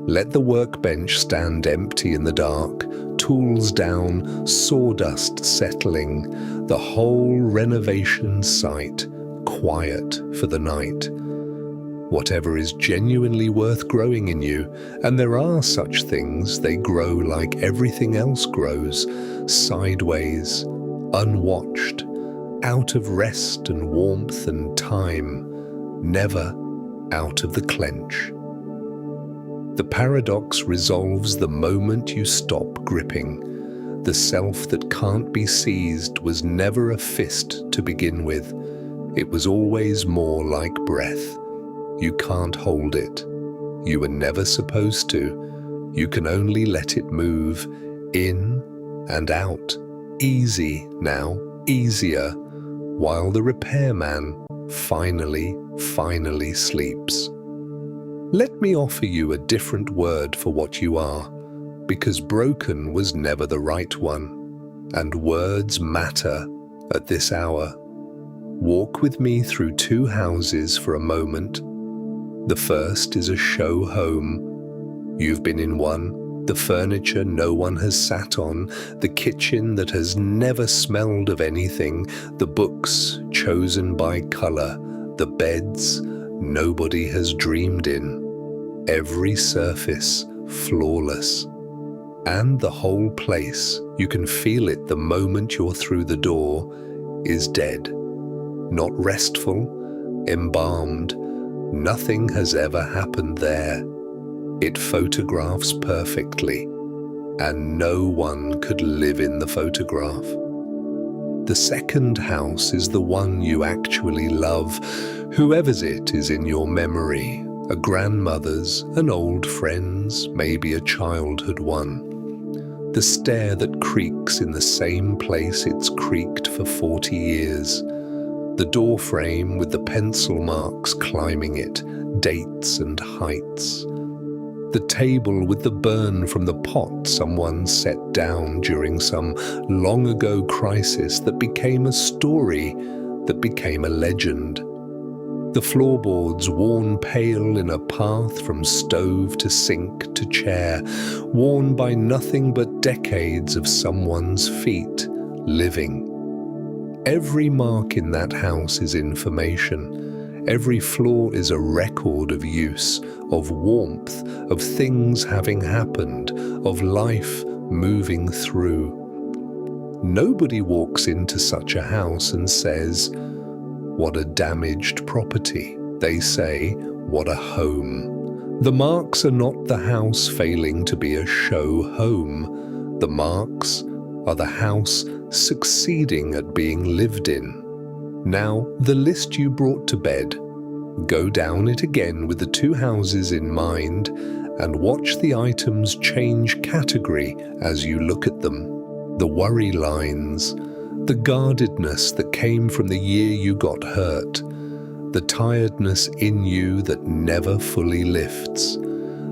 Let the workbench stand empty in the dark, tools down, sawdust settling, the whole renovation site quiet for the night. Whatever is genuinely worth growing in you, and there are such things, they grow like everything else grows, sideways, unwatched, out of rest and warmth and time, never out of the clench. The paradox resolves the moment you stop gripping. The self that can't be seized was never a fist to begin with. It was always more like breath. You can't hold it. You were never supposed to. You can only let it move in and out. Easy now, easier, while the repairman finally sleeps. Let me offer you a different word for what you are, because broken was never the right one, and words matter at this hour. Walk with me through two houses for a moment. The first is a show home. You've been in one, the furniture no one has sat on, the kitchen that has never smelled of anything, the books chosen by color, the beds nobody has dreamed in, every surface flawless. And the whole place, you can feel it the moment you're through the door, is dead. Not restful, embalmed. Nothing has ever happened there. It photographs perfectly, and no one could live in the photograph. The second house is the one you actually love. Whoever's it is in your memory, a grandmother's, an old friend's, maybe a childhood one. The stair that creaks in the same place it's creaked for 40 years. The door frame with the pencil marks climbing it, dates and heights. The table with the burn from the pot someone set down during some long ago crisis that became a story, that became a legend. The floorboards worn pale in a path from stove to sink to chair, worn by nothing but decades of someone's feet, living. Every mark in that house is information. Every floor is a record of use, of warmth, of things having happened, of life moving through. Nobody walks into such a house and says, "What a damaged property." They say, "What a home." The marks are not the house failing to be a show home. The marks are the house succeeding at being lived in. Now, the list you brought to bed, go down it again with the two houses in mind and watch the items change category as you look at them. The worry lines, the guardedness that came from the year you got hurt, the tiredness in you that never fully lifts,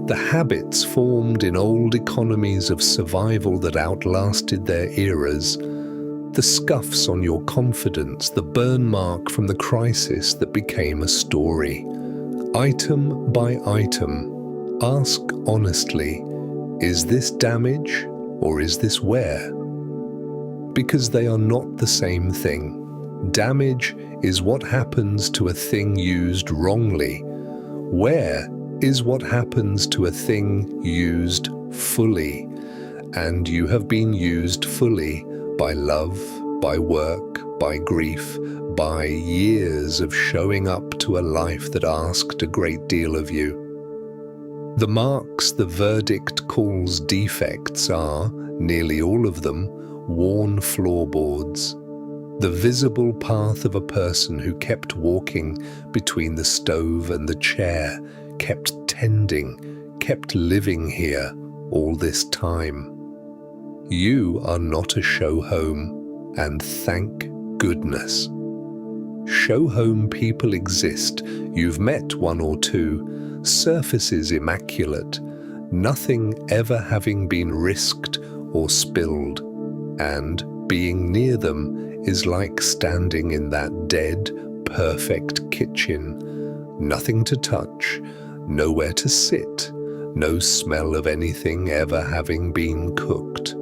the habits formed in old economies of survival that outlasted their eras, the scuffs on your confidence, the burn mark from the crisis that became a story. Item by item, ask honestly, is this damage or is this wear? Because they are not the same thing. Damage is what happens to a thing used wrongly. Wear is what happens to a thing used fully. And you have been used fully by love, by work, by grief, by years of showing up to a life that asked a great deal of you. The marks the verdict calls defects are, nearly all of them, worn floorboards. The visible path of a person who kept walking between the stove and the chair, kept tending, kept living here all this time. You are not a show home, and thank goodness. Show home people exist. You've met one or two, surfaces immaculate, nothing ever having been risked or spilled, and being near them is like standing in that dead, perfect kitchen. Nothing to touch, nowhere to sit, no smell of anything ever having been cooked.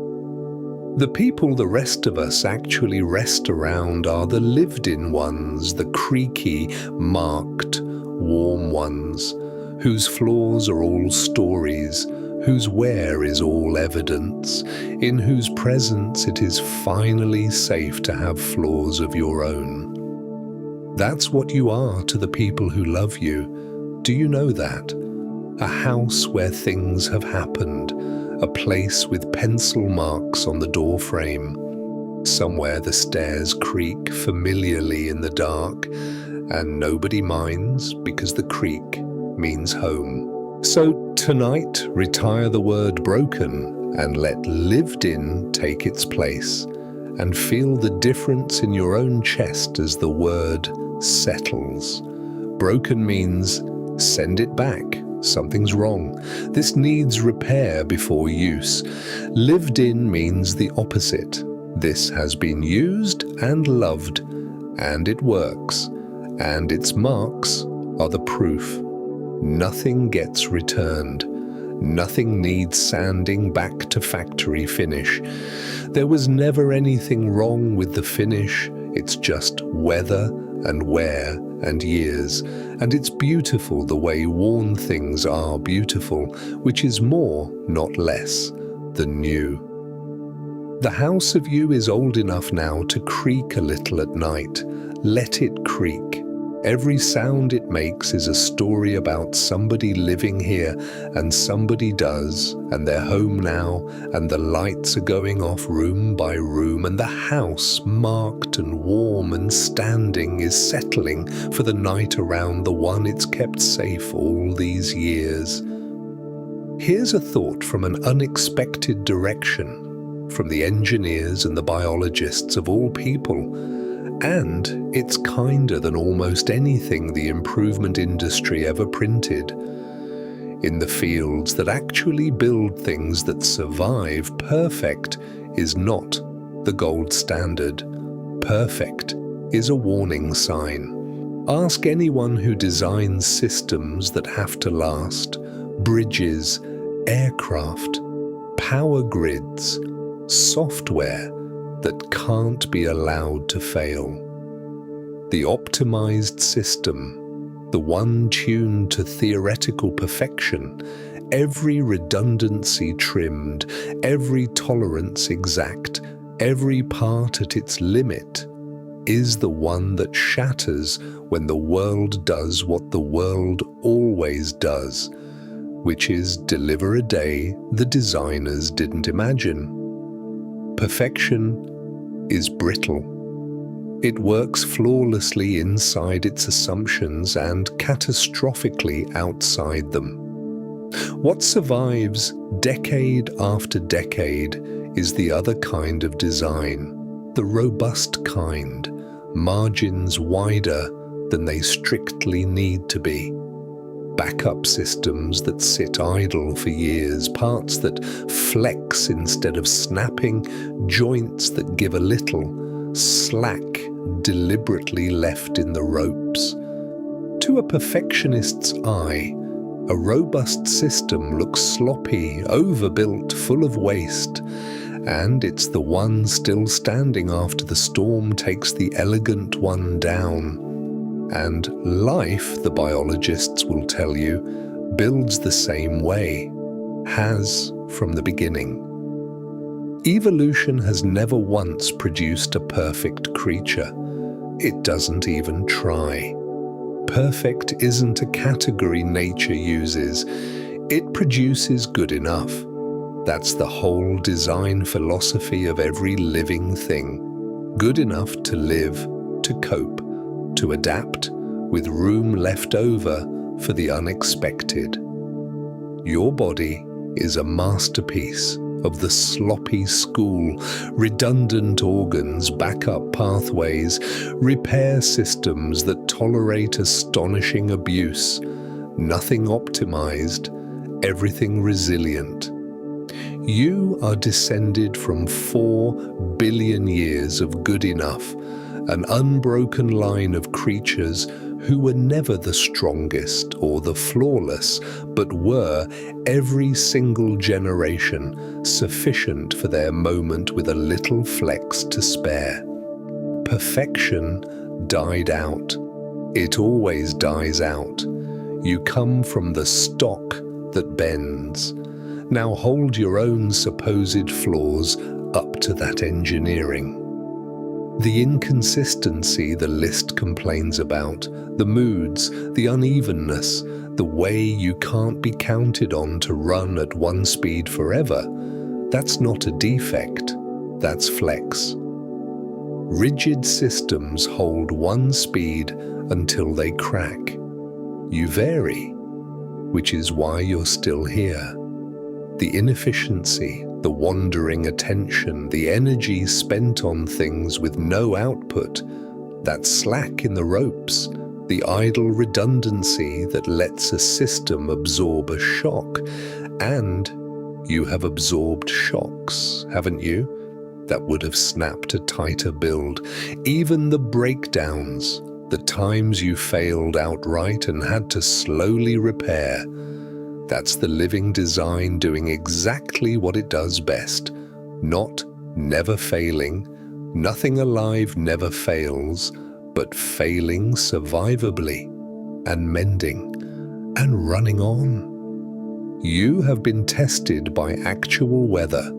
The people the rest of us actually rest around are the lived-in ones, the creaky, marked, warm ones, whose floors are all stories, whose wear is all evidence, in whose presence it is finally safe to have flaws of your own. That's what you are to the people who love you. Do you know that? A house where things have happened, a place with pencil marks on the door frame. Somewhere the stairs creak familiarly in the dark, and nobody minds because the creak means home. So tonight, retire the word broken and let lived in take its place, and feel the difference in your own chest as the word settles. Broken means send it back. Something's wrong. This needs repair before use. Lived in means the opposite. This has been used and loved, and it works, and its marks are the proof. Nothing gets returned. Nothing needs sanding back to factory finish. There was never anything wrong with the finish. It's just weather and wear and years. And it's beautiful the way worn things are beautiful, which is more, not less, than new. The house of you is old enough now to creak a little at night. Let it creak. Every sound it makes is a story about somebody living here, and somebody does, and they're home now, and the lights are going off room by room, and the house, marked and warm and standing, is settling for the night around the one it's kept safe all these years. Here's a thought from an unexpected direction, from the engineers and the biologists of all people. And it's kinder than almost anything the improvement industry ever printed. In the fields that actually build things that survive, perfect is not the gold standard. Perfect is a warning sign. Ask anyone who designs systems that have to last, bridges, aircraft, power grids, software that can't be allowed to fail. The optimized system, the one tuned to theoretical perfection, every redundancy trimmed, every tolerance exact, every part at its limit, is the one that shatters when the world does what the world always does, which is deliver a day the designers didn't imagine. Perfection is brittle. It works flawlessly inside its assumptions and catastrophically outside them. What survives decade after decade is the other kind of design, the robust kind, margins wider than they strictly need to be. Backup systems that sit idle for years, parts that flex instead of snapping, joints that give a little, slack deliberately left in the ropes. To a perfectionist's eye, a robust system looks sloppy, overbuilt, full of waste, and it's the one still standing after the storm takes the elegant one down. And life, the biologists will tell you, builds the same way, has from the beginning. Evolution has never once produced a perfect creature. It doesn't even try. Perfect isn't a category nature uses. It produces good enough. That's the whole design philosophy of every living thing. Good enough to live, to cope, to adapt, with room left over for the unexpected. Your body is a masterpiece of the sloppy school, redundant organs, backup pathways, repair systems that tolerate astonishing abuse, nothing optimized, everything resilient. You are descended from 4 billion years of good enough, an unbroken line of creatures who were never the strongest or the flawless, but were, every single generation, sufficient for their moment with a little flex to spare. Perfection died out. It always dies out. You come from the stock that bends. Now hold your own supposed flaws up to that engineering. The inconsistency the list complains about, the moods, the unevenness, the way you can't be counted on to run at one speed forever, that's not a defect, that's flex. Rigid systems hold one speed until they crack. You vary, which is why you're still here. The inefficiency, the wandering attention, the energy spent on things with no output, that slack in the ropes, the idle redundancy that lets a system absorb a shock. And you have absorbed shocks, haven't you? That would have snapped a tighter build. Even the breakdowns, the times you failed outright and had to slowly repair. That's the living design doing exactly what it does best. Not never failing. Nothing alive never fails, but failing survivably and mending and running on. You have been tested by actual weather,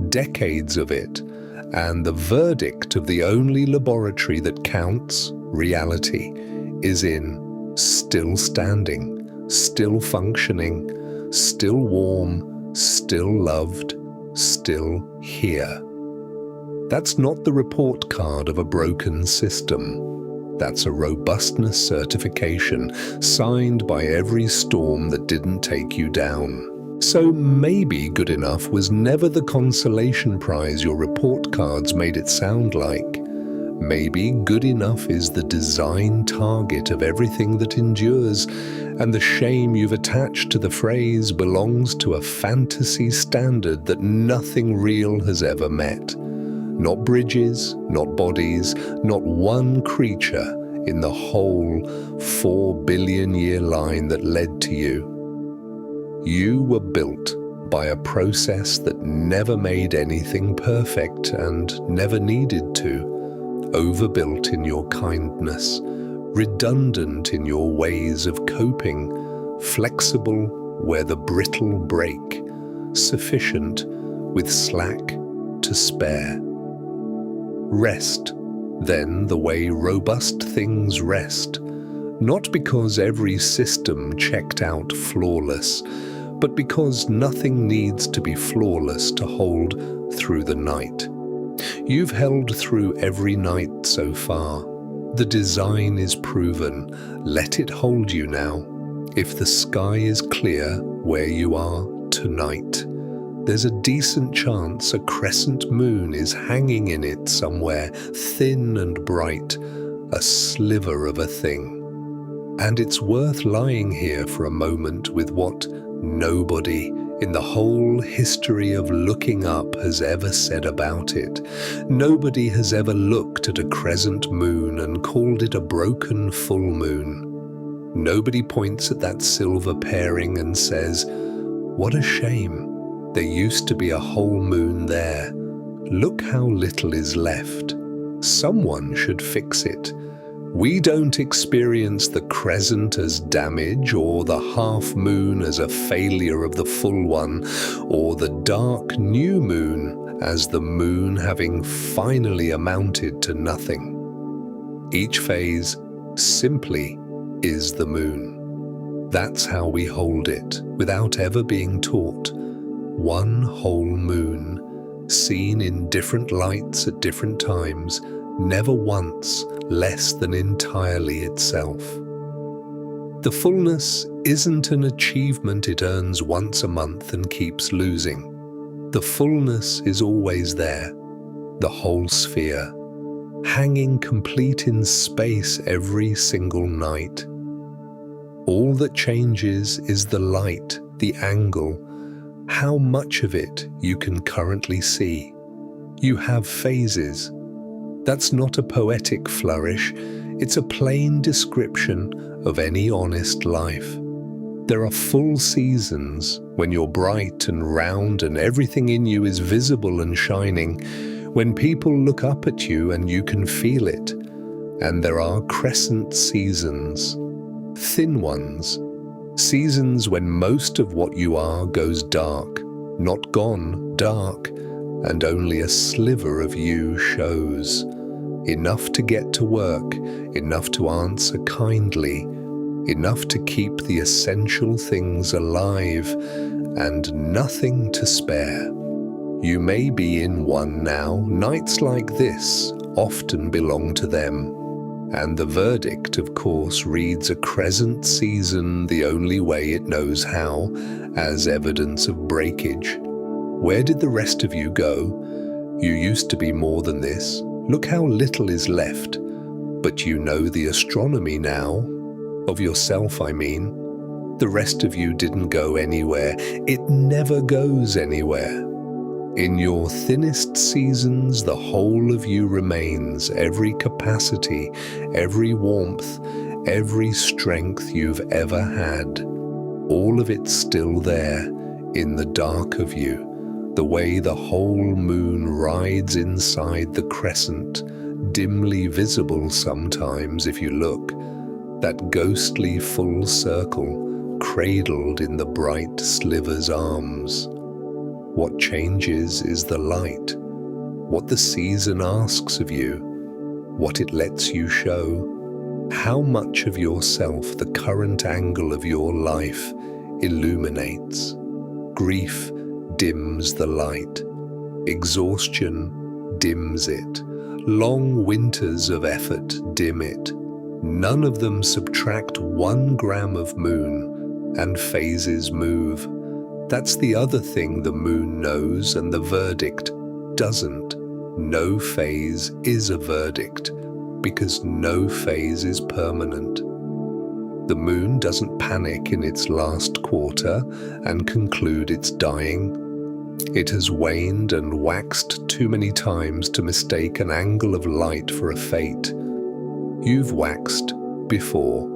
decades of it, and the verdict of the only laboratory that counts, reality, is in still standing, still functioning, still warm, still loved, still here. That's not the report card of a broken system. That's a robustness certification signed by every storm that didn't take you down. So maybe good enough was never the consolation prize your report cards made it sound like. Maybe good enough is the design target of everything that endures, and the shame you've attached to the phrase belongs to a fantasy standard that nothing real has ever met. Not bridges, not bodies, not one creature in the whole 4 billion year line that led to you. You were built by a process that never made anything perfect and never needed to, overbuilt in your kindness, redundant in your ways of coping, flexible where the brittle break, sufficient with slack to spare. Rest, then, the way robust things rest, not because every system checked out flawless, but because nothing needs to be flawless to hold through the night. You've held through every night so far. The design is proven. Let it hold you now. If the sky is clear where you are tonight, there's a decent chance a crescent moon is hanging in it somewhere, thin and bright, a sliver of a thing. And it's worth lying here for a moment with what nobody in the whole history of looking up has ever said about it. Nobody has ever looked at a crescent moon and called it a broken full moon. Nobody points at that silver pairing and says, "What a shame. There used to be a whole moon there. Look how little is left. Someone should fix it." We don't experience the crescent as damage, or the half moon as a failure of the full one, or the dark new moon as the moon having finally amounted to nothing. Each phase simply is the moon. That's how we hold it, without ever being taught. One whole moon, seen in different lights at different times, never once less than entirely itself. The fullness isn't an achievement it earns once a month and keeps losing. The fullness is always there, the whole sphere, hanging complete in space every single night. All that changes is the light, the angle, how much of it you can currently see. You have phases. That's not a poetic flourish, it's a plain description of any honest life. There are full seasons when you're bright and round and everything in you is visible and shining, when people look up at you and you can feel it. And there are crescent seasons, thin ones, seasons when most of what you are goes dark, not gone, dark, and only a sliver of you shows. Enough to get to work, enough to answer kindly, enough to keep the essential things alive, and nothing to spare. You may be in one now. Nights like this often belong to them. And the verdict, of course, reads a crescent season the only way it knows how, as evidence of breakage. Where did the rest of you go? You used to be more than this. Look how little is left. But you know the astronomy now. Of yourself, I mean. The rest of you didn't go anywhere. It never goes anywhere. In your thinnest seasons, the whole of you remains, every capacity, every warmth, every strength you've ever had. All of it's still there, in the dark of you, the way the whole moon rides inside the crescent, dimly visible sometimes if you look, that ghostly full circle, cradled in the bright sliver's arms. What changes is the light, what the season asks of you, what it lets you show, how much of yourself the current angle of your life illuminates. Grief dims the light, exhaustion dims it, long winters of effort dim it. None of them subtract 1 gram of moon, and phases move. That's the other thing the moon knows and the verdict doesn't. No phase is a verdict, because no phase is permanent. The moon doesn't panic in its last quarter and conclude it's dying. It has waned and waxed too many times to mistake an angle of light for a fate. You've waxed before.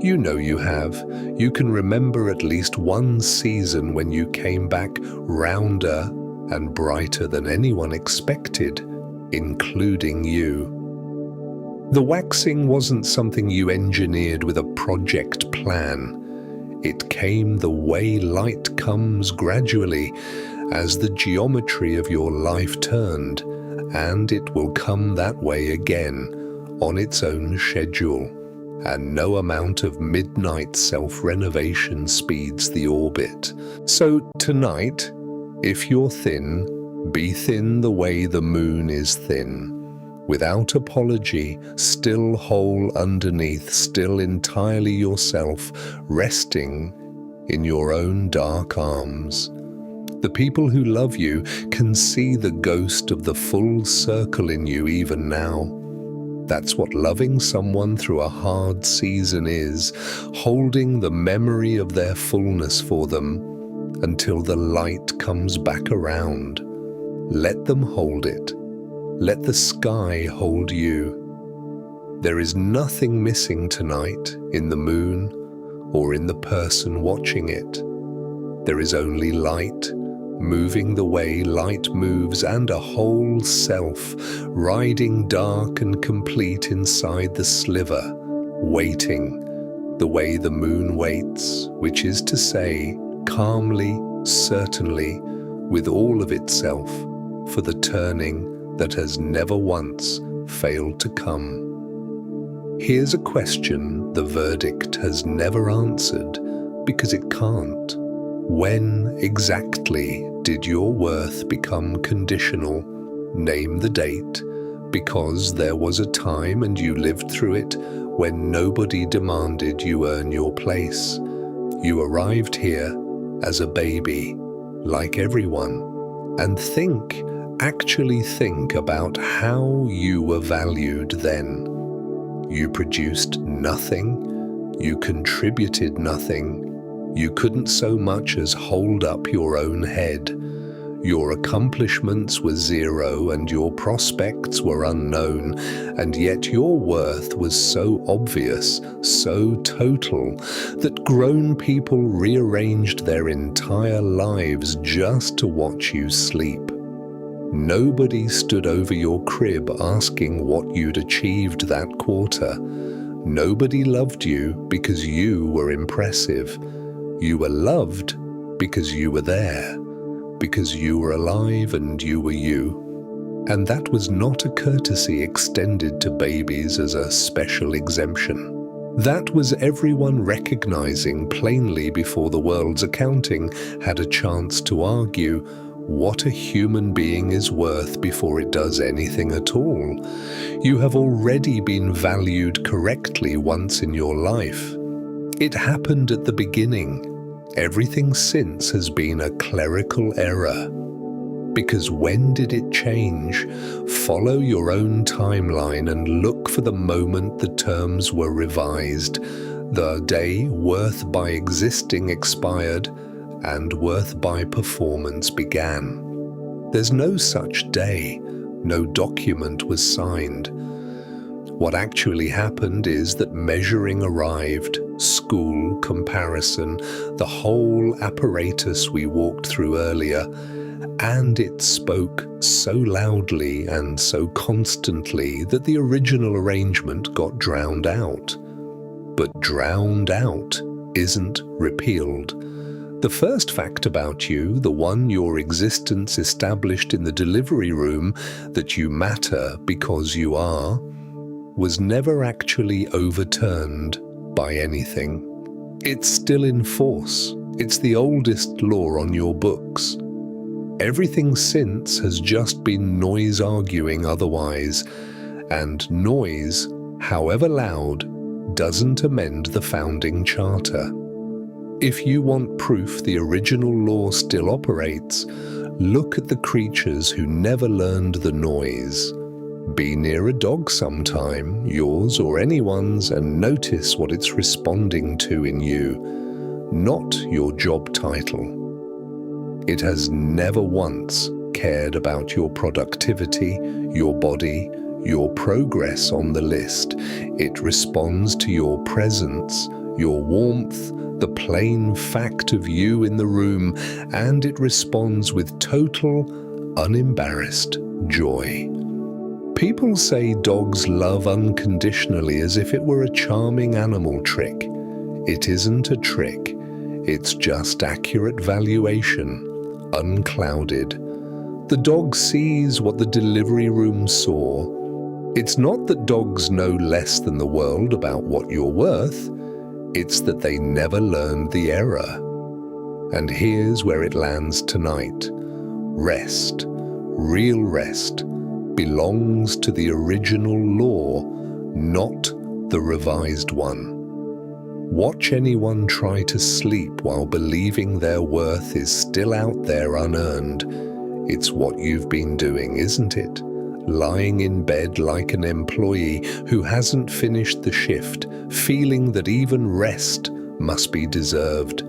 You know you have. You can remember at least one season when you came back rounder and brighter than anyone expected, including you. The waxing wasn't something you engineered with a project plan. It came the way light comes gradually, as the geometry of your life turned, and it will come that way again, on its own schedule. And no amount of midnight self-renovation speeds the orbit. So tonight, if you're thin, be thin the way the moon is thin. Without apology, still whole underneath, still entirely yourself, resting in your own dark arms. The people who love you can see the ghost of the full circle in you even now. That's what loving someone through a hard season is, holding the memory of their fullness for them until the light comes back around. Let them hold it. Let the sky hold you. There is nothing missing tonight in the moon or in the person watching it. There is only light, moving the way light moves, and a whole self, riding dark and complete inside the sliver, waiting, the way the moon waits, which is to say, calmly, certainly, with all of itself, for the turning that has never once failed to come. Here's a question the verdict has never answered, because it can't. When exactly did your worth become conditional? Name the date, because there was a time, and you lived through it, when nobody demanded you earn your place. You arrived here as a baby, like everyone, and actually think about how you were valued then. You produced nothing, you contributed nothing, you couldn't so much as hold up your own head. Your accomplishments were zero and your prospects were unknown, and yet your worth was so obvious, so total, that grown people rearranged their entire lives just to watch you sleep. Nobody stood over your crib asking what you'd achieved that quarter. Nobody loved you because you were impressive. You were loved because you were there, because you were alive and you were you. And that was not a courtesy extended to babies as a special exemption. That was everyone recognizing plainly before the world's accounting had a chance to argue what a human being is worth before it does anything at all. You have already been valued correctly once in your life. It happened at the beginning. Everything since has been a clerical error. Because when did it change? Follow your own timeline and look for the moment the terms were revised, the day worth by existing expired, and worth by performance began. There's no such day. No document was signed. What actually happened is that measuring arrived, school, comparison, the whole apparatus we walked through earlier, and it spoke so loudly and so constantly that the original arrangement got drowned out. But drowned out isn't repealed. The first fact about you, the one your existence established in the delivery room, that you matter because you are, was never actually overturned by anything. It's still in force. It's the oldest law on your books. Everything since has just been noise arguing otherwise, and noise, however loud, doesn't amend the founding charter. If you want proof the original law still operates, look at the creatures who never learned the noise. Be near a dog sometime, yours or anyone's, and notice what it's responding to in you, not your job title. It has never once cared about your productivity, your body, your progress on the list. It responds to your presence, your warmth, the plain fact of you in the room, and it responds with total, unembarrassed joy. People say dogs love unconditionally as if it were a charming animal trick. It isn't a trick. It's just accurate valuation, unclouded. The dog sees what the delivery room saw. It's not that dogs know less than the world about what you're worth. It's that they never learned the error. And here's where it lands tonight. Rest, real rest, belongs to the original law, not the revised one. Watch anyone try to sleep while believing their worth is still out there unearned. It's what you've been doing, isn't it? Lying in bed like an employee who hasn't finished the shift, feeling that even rest must be deserved,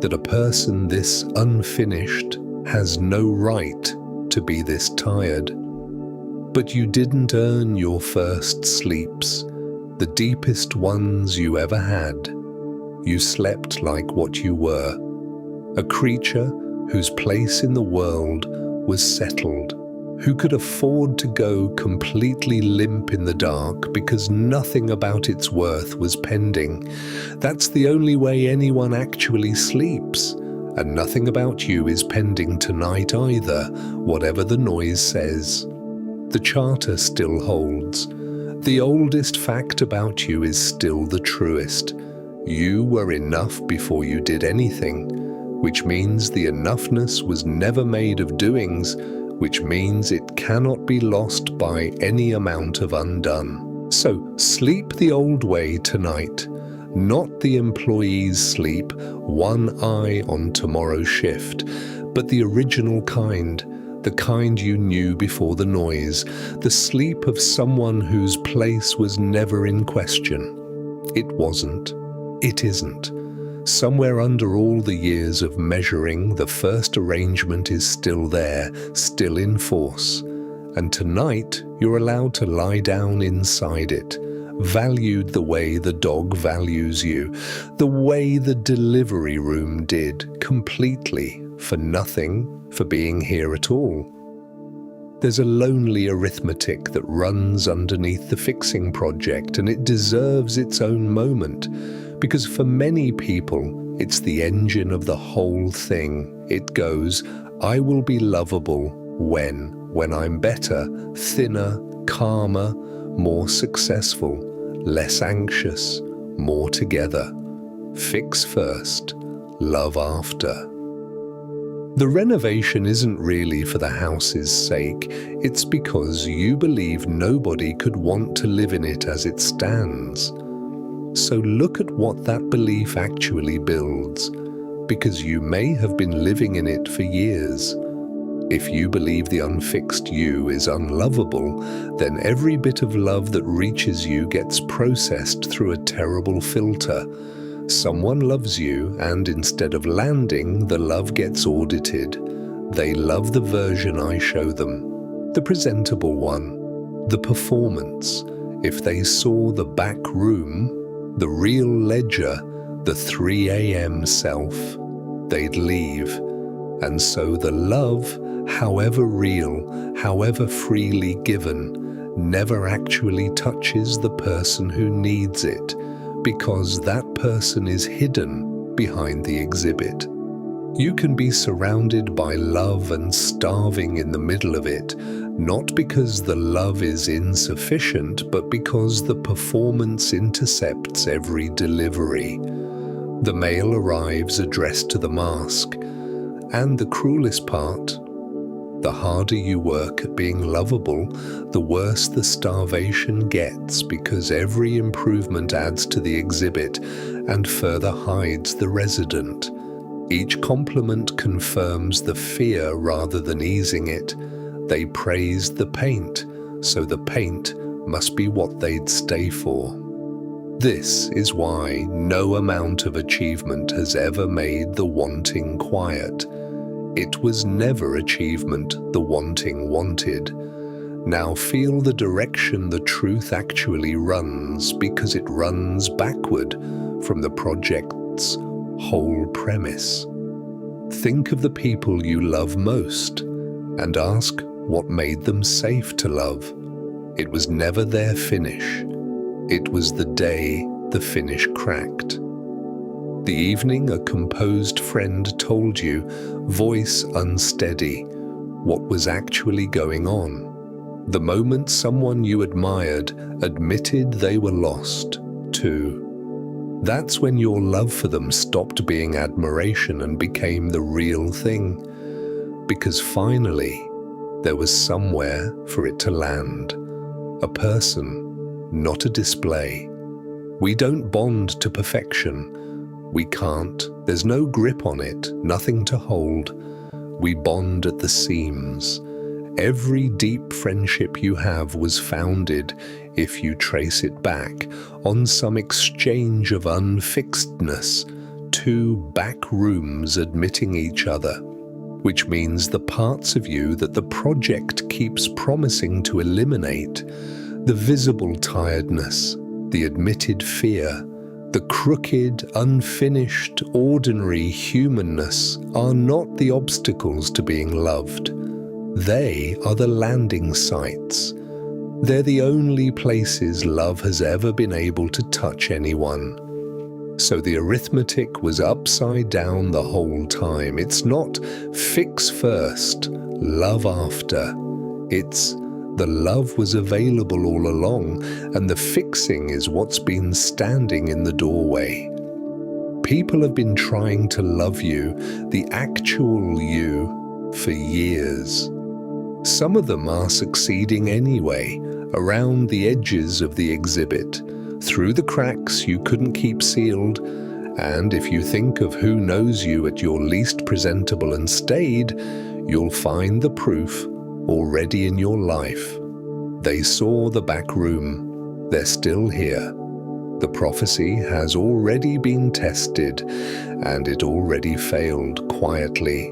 that a person this unfinished has no right to be this tired. But you didn't earn your first sleeps, the deepest ones you ever had. You slept like what you were, a creature whose place in the world was settled, who could afford to go completely limp in the dark because nothing about its worth was pending. That's the only way anyone actually sleeps, and nothing about you is pending tonight either, whatever the noise says. The charter still holds. The oldest fact about you is still the truest. You were enough before you did anything, which means the enoughness was never made of doings, which means it cannot be lost by any amount of undone. So sleep the old way tonight, not the employee's sleep, one eye on tomorrow's shift, but the original kind, the kind you knew before the noise, the sleep of someone whose place was never in question. It wasn't. It isn't. Somewhere under all the years of measuring, the first arrangement is still there, still in force. And tonight, you're allowed to lie down inside it, valued the way the dog values you, the way the delivery room did, completely, for nothing, for being here at all. There's a lonely arithmetic that runs underneath the fixing project, and it deserves its own moment, because for many people, it's the engine of the whole thing. It goes, I will be lovable when I'm better, thinner, calmer, more successful, less anxious, more together. Fix first, love after. The renovation isn't really for the house's sake. It's because you believe nobody could want to live in it as it stands. So look at what that belief actually builds, because you may have been living in it for years. If you believe the unfixed you is unlovable, then every bit of love that reaches you gets processed through a terrible filter. Someone loves you, and instead of landing, the love gets audited. They love the version I show them, the presentable one, the performance. If they saw the back room, the real ledger, the 3 a.m. self, they'd leave. And so the love, however real, however freely given, never actually touches the person who needs it, because that person is hidden behind the exhibit. You can be surrounded by love and starving in the middle of it, not because the love is insufficient, but because the performance intercepts every delivery. The mail arrives addressed to the mask, and the cruelest part, the harder you work at being lovable, the worse the starvation gets, because every improvement adds to the exhibit and further hides the resident. Each compliment confirms the fear rather than easing it. They praise the paint, so the paint must be what they'd stay for. This is why no amount of achievement has ever made the wanting quiet. It was never achievement the wanting wanted. Now feel the direction the truth actually runs, because it runs backward from the project's whole premise. Think of the people you love most and ask what made them safe to love. It was never their finish. It was the day the finish cracked. The evening a composed friend told you, voice unsteady, what was actually going on. The moment someone you admired admitted they were lost, too. That's when your love for them stopped being admiration and became the real thing. Because finally, there was somewhere for it to land. A person, not a display. We don't bond to perfection. We can't. There's no grip on it, nothing to hold. We bond at the seams. Every deep friendship you have was founded, if you trace it back, on some exchange of unfixedness, two back rooms admitting each other, which means the parts of you that the project keeps promising to eliminate, the visible tiredness, the admitted fear, the crooked, unfinished, ordinary humanness are not the obstacles to being loved. They are the landing sites. They're the only places love has ever been able to touch anyone. So the arithmetic was upside down the whole time. It's not fix first, love after. It's the love was available all along, and the fixing is what's been standing in the doorway. People have been trying to love you, the actual you, for years. Some of them are succeeding anyway, around the edges of the exhibit, through the cracks you couldn't keep sealed, and if you think of who knows you at your least presentable and stayed, you'll find the proof already in your life. They saw the back room. They're still here. The prophecy has already been tested, and it already failed quietly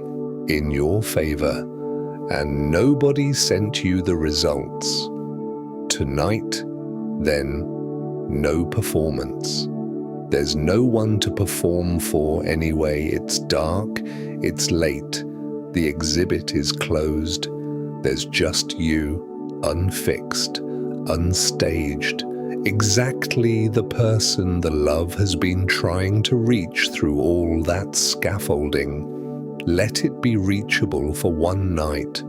in your favor, and nobody sent you the results. Tonight, then, no performance. There's no one to perform for anyway. It's dark, it's late, the exhibit is closed. There's just you, unfixed, unstaged, exactly the person the love has been trying to reach through all that scaffolding. Let it be reachable for one night.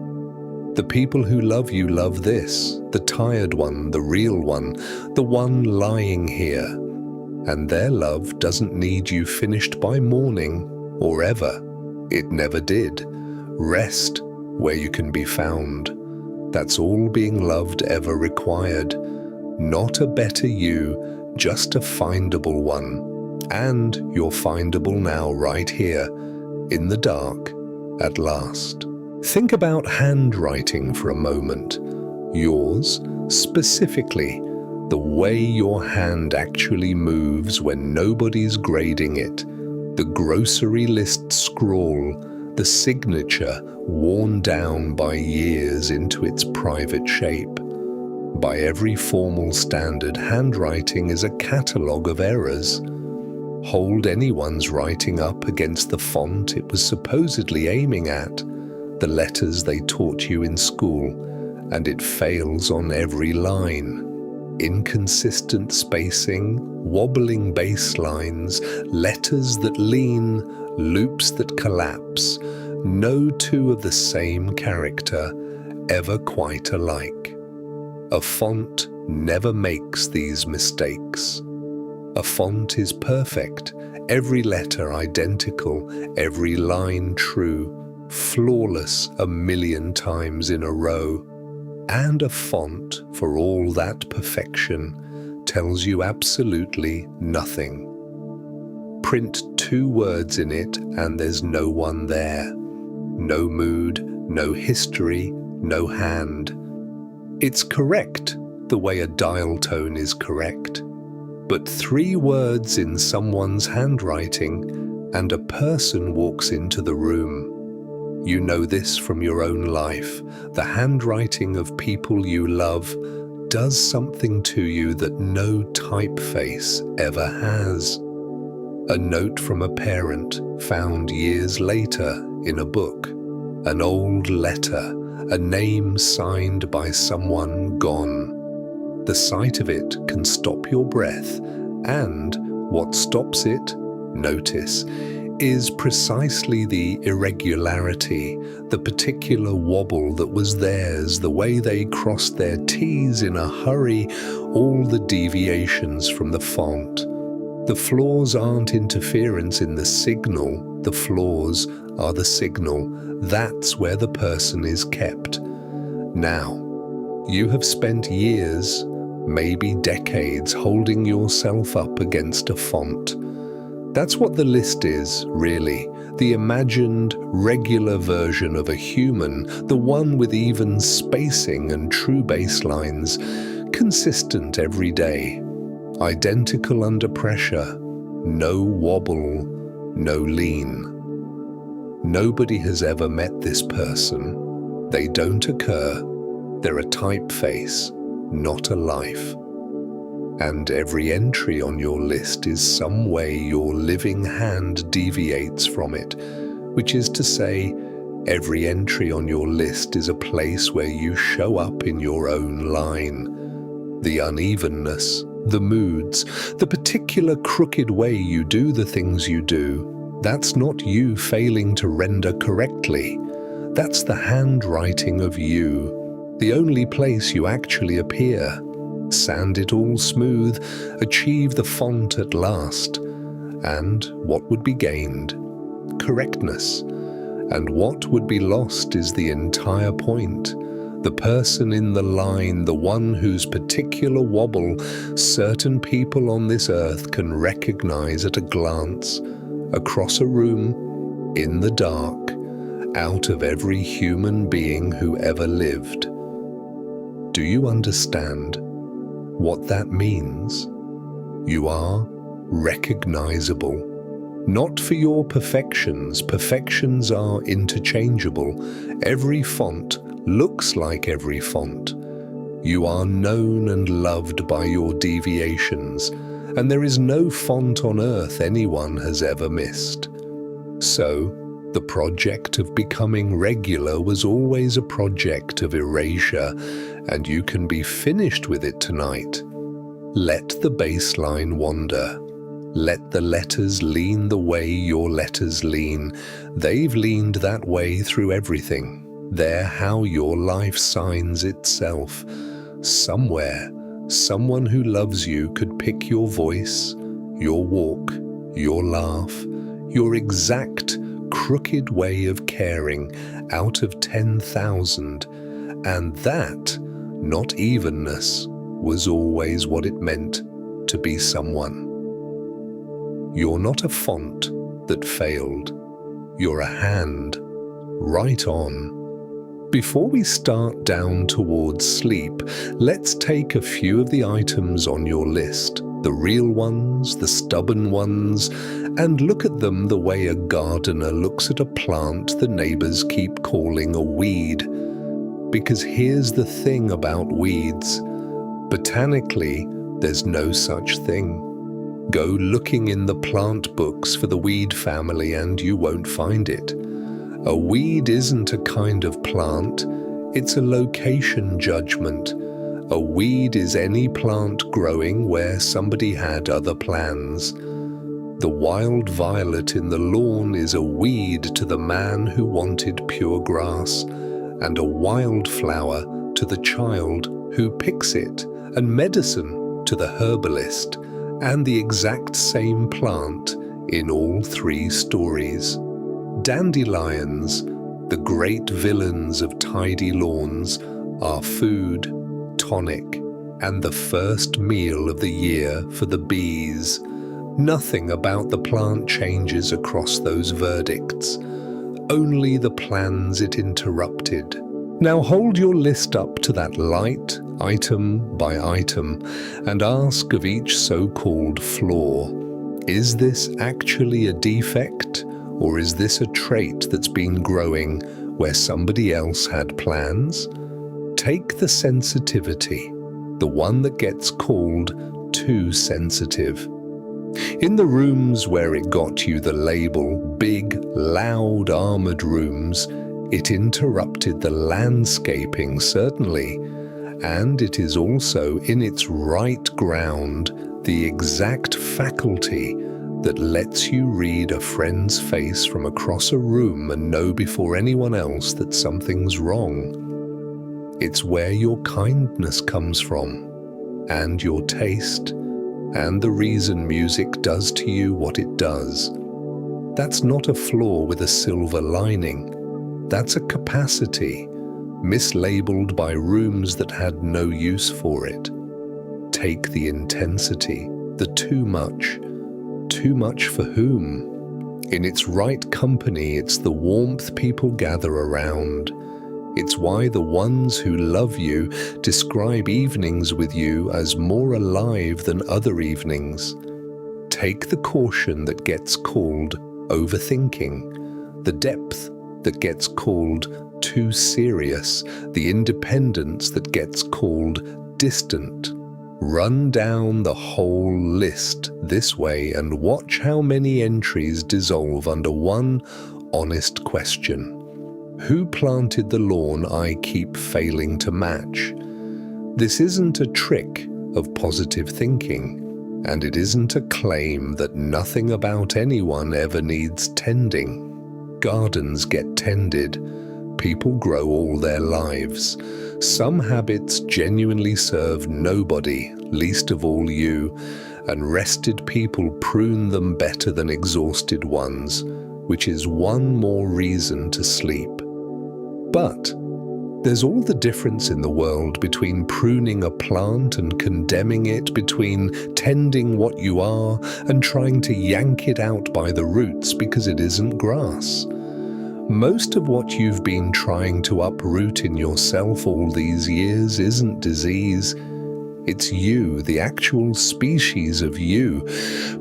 The people who love you love this, the tired one, the real one, the one lying here. And their love doesn't need you finished by morning or ever. It never did. Rest where you can be found. That's all being loved ever required. Not a better you, just a findable one. And you're findable now right here, in the dark, at last. Think about handwriting for a moment. Yours, specifically, the way your hand actually moves when nobody's grading it. The grocery list scrawl, the signature worn down by years into its private shape. By every formal standard, handwriting is a catalogue of errors. Hold anyone's writing up against the font it was supposedly aiming at, the letters they taught you in school, and it fails on every line. Inconsistent spacing, wobbling baselines, letters that lean, loops that collapse, no two of the same character, ever quite alike. A font never makes these mistakes. A font is perfect, every letter identical, every line true, flawless 1,000,000 times in a row. And a font, for all that perfection, tells you absolutely nothing. Print 2 words in it and there's no one there. No mood, no history, no hand. It's correct, the way a dial tone is correct. But 3 words in someone's handwriting and a person walks into the room. You know this from your own life. The handwriting of people you love does something to you that no typeface ever has. A note from a parent found years later in a book. An old letter, a name signed by someone gone. The sight of it can stop your breath, and what stops it, notice, is precisely the irregularity, the particular wobble that was theirs, the way they crossed their T's in a hurry, all the deviations from the font. The flaws aren't interference in the signal, the flaws are the signal. That's where the person is kept. Now, you have spent years, maybe decades, holding yourself up against a font. That's what the list is, really. The imagined, regular version of a human, the one with even spacing and true baselines, consistent every day, identical under pressure, no wobble, no lean. Nobody has ever met this person. They don't occur. They're a typeface, not a life. And every entry on your list is some way your living hand deviates from it, which is to say, every entry on your list is a place where you show up in your own line. The unevenness, the moods, the particular crooked way you do the things you do, that's not you failing to render correctly. That's the handwriting of you, the only place you actually appear. Sand it all smooth, achieve the font at last. And what would be gained? Correctness. And what would be lost is the entire point. The person in the line, the one whose particular wobble certain people on this earth can recognize at a glance, across a room, in the dark, out of every human being who ever lived. Do you understand what that means? You are recognizable. Not for your perfections. Perfections are interchangeable. Every font looks like every font. You are known and loved by your deviations, and there is no font on earth anyone has ever missed. So, the project of becoming regular was always a project of erasure, and you can be finished with it tonight. Let the baseline wander. Let the letters lean the way your letters lean. They've leaned that way through everything. They're how your life signs itself. Somewhere, someone who loves you could pick your voice, your walk, your laugh, your exact crooked way of caring out of 10,000, and that, not evenness, was always what it meant to be someone. You're not a font that failed. You're a hand. Right on. Before we start down towards sleep, let's take a few of the items on your list. The real ones, the stubborn ones, and look at them the way a gardener looks at a plant the neighbors keep calling a weed. Because here's the thing about weeds. Botanically, there's no such thing. Go looking in the plant books for the weed family and you won't find it. A weed isn't a kind of plant, it's a location judgment. A weed is any plant growing where somebody had other plans. The wild violet in the lawn is a weed to the man who wanted pure grass, and a wildflower to the child who picks it, and medicine to the herbalist, and the exact same plant in all three stories. Dandelions, the great villains of tidy lawns, are food, tonic, and the first meal of the year for the bees. Nothing about the plant changes across those verdicts, only the plans it interrupted. Now hold your list up to that light, item by item, and ask of each so-called flaw, is this actually a defect, or is this a trait that's been growing where somebody else had plans? Take the sensitivity, the one that gets called too sensitive. In the rooms where it got you the label big, loud, armored rooms, it interrupted the landscaping, certainly, and it is also in its right ground the exact faculty that lets you read a friend's face from across a room and know before anyone else that something's wrong. It's where your kindness comes from, and your taste, and the reason music does to you what it does. That's not a flaw with a silver lining. That's a capacity, mislabeled by rooms that had no use for it. Take the intensity, the too much. Too much for whom? In its right company, it's the warmth people gather around. It's why the ones who love you describe evenings with you as more alive than other evenings. Take the caution that gets called overthinking, the depth that gets called too serious, the independence that gets called distant. Run down the whole list this way and watch how many entries dissolve under one honest question. Who planted the lawn I keep failing to match? This isn't a trick of positive thinking, and it isn't a claim that nothing about anyone ever needs tending. Gardens get tended. People grow all their lives. Some habits genuinely serve nobody, least of all you, and rested people prune them better than exhausted ones, which is one more reason to sleep. But there's all the difference in the world between pruning a plant and condemning it, between tending what you are and trying to yank it out by the roots because it isn't grass. Most of what you've been trying to uproot in yourself all these years isn't disease. It's you, the actual species of you,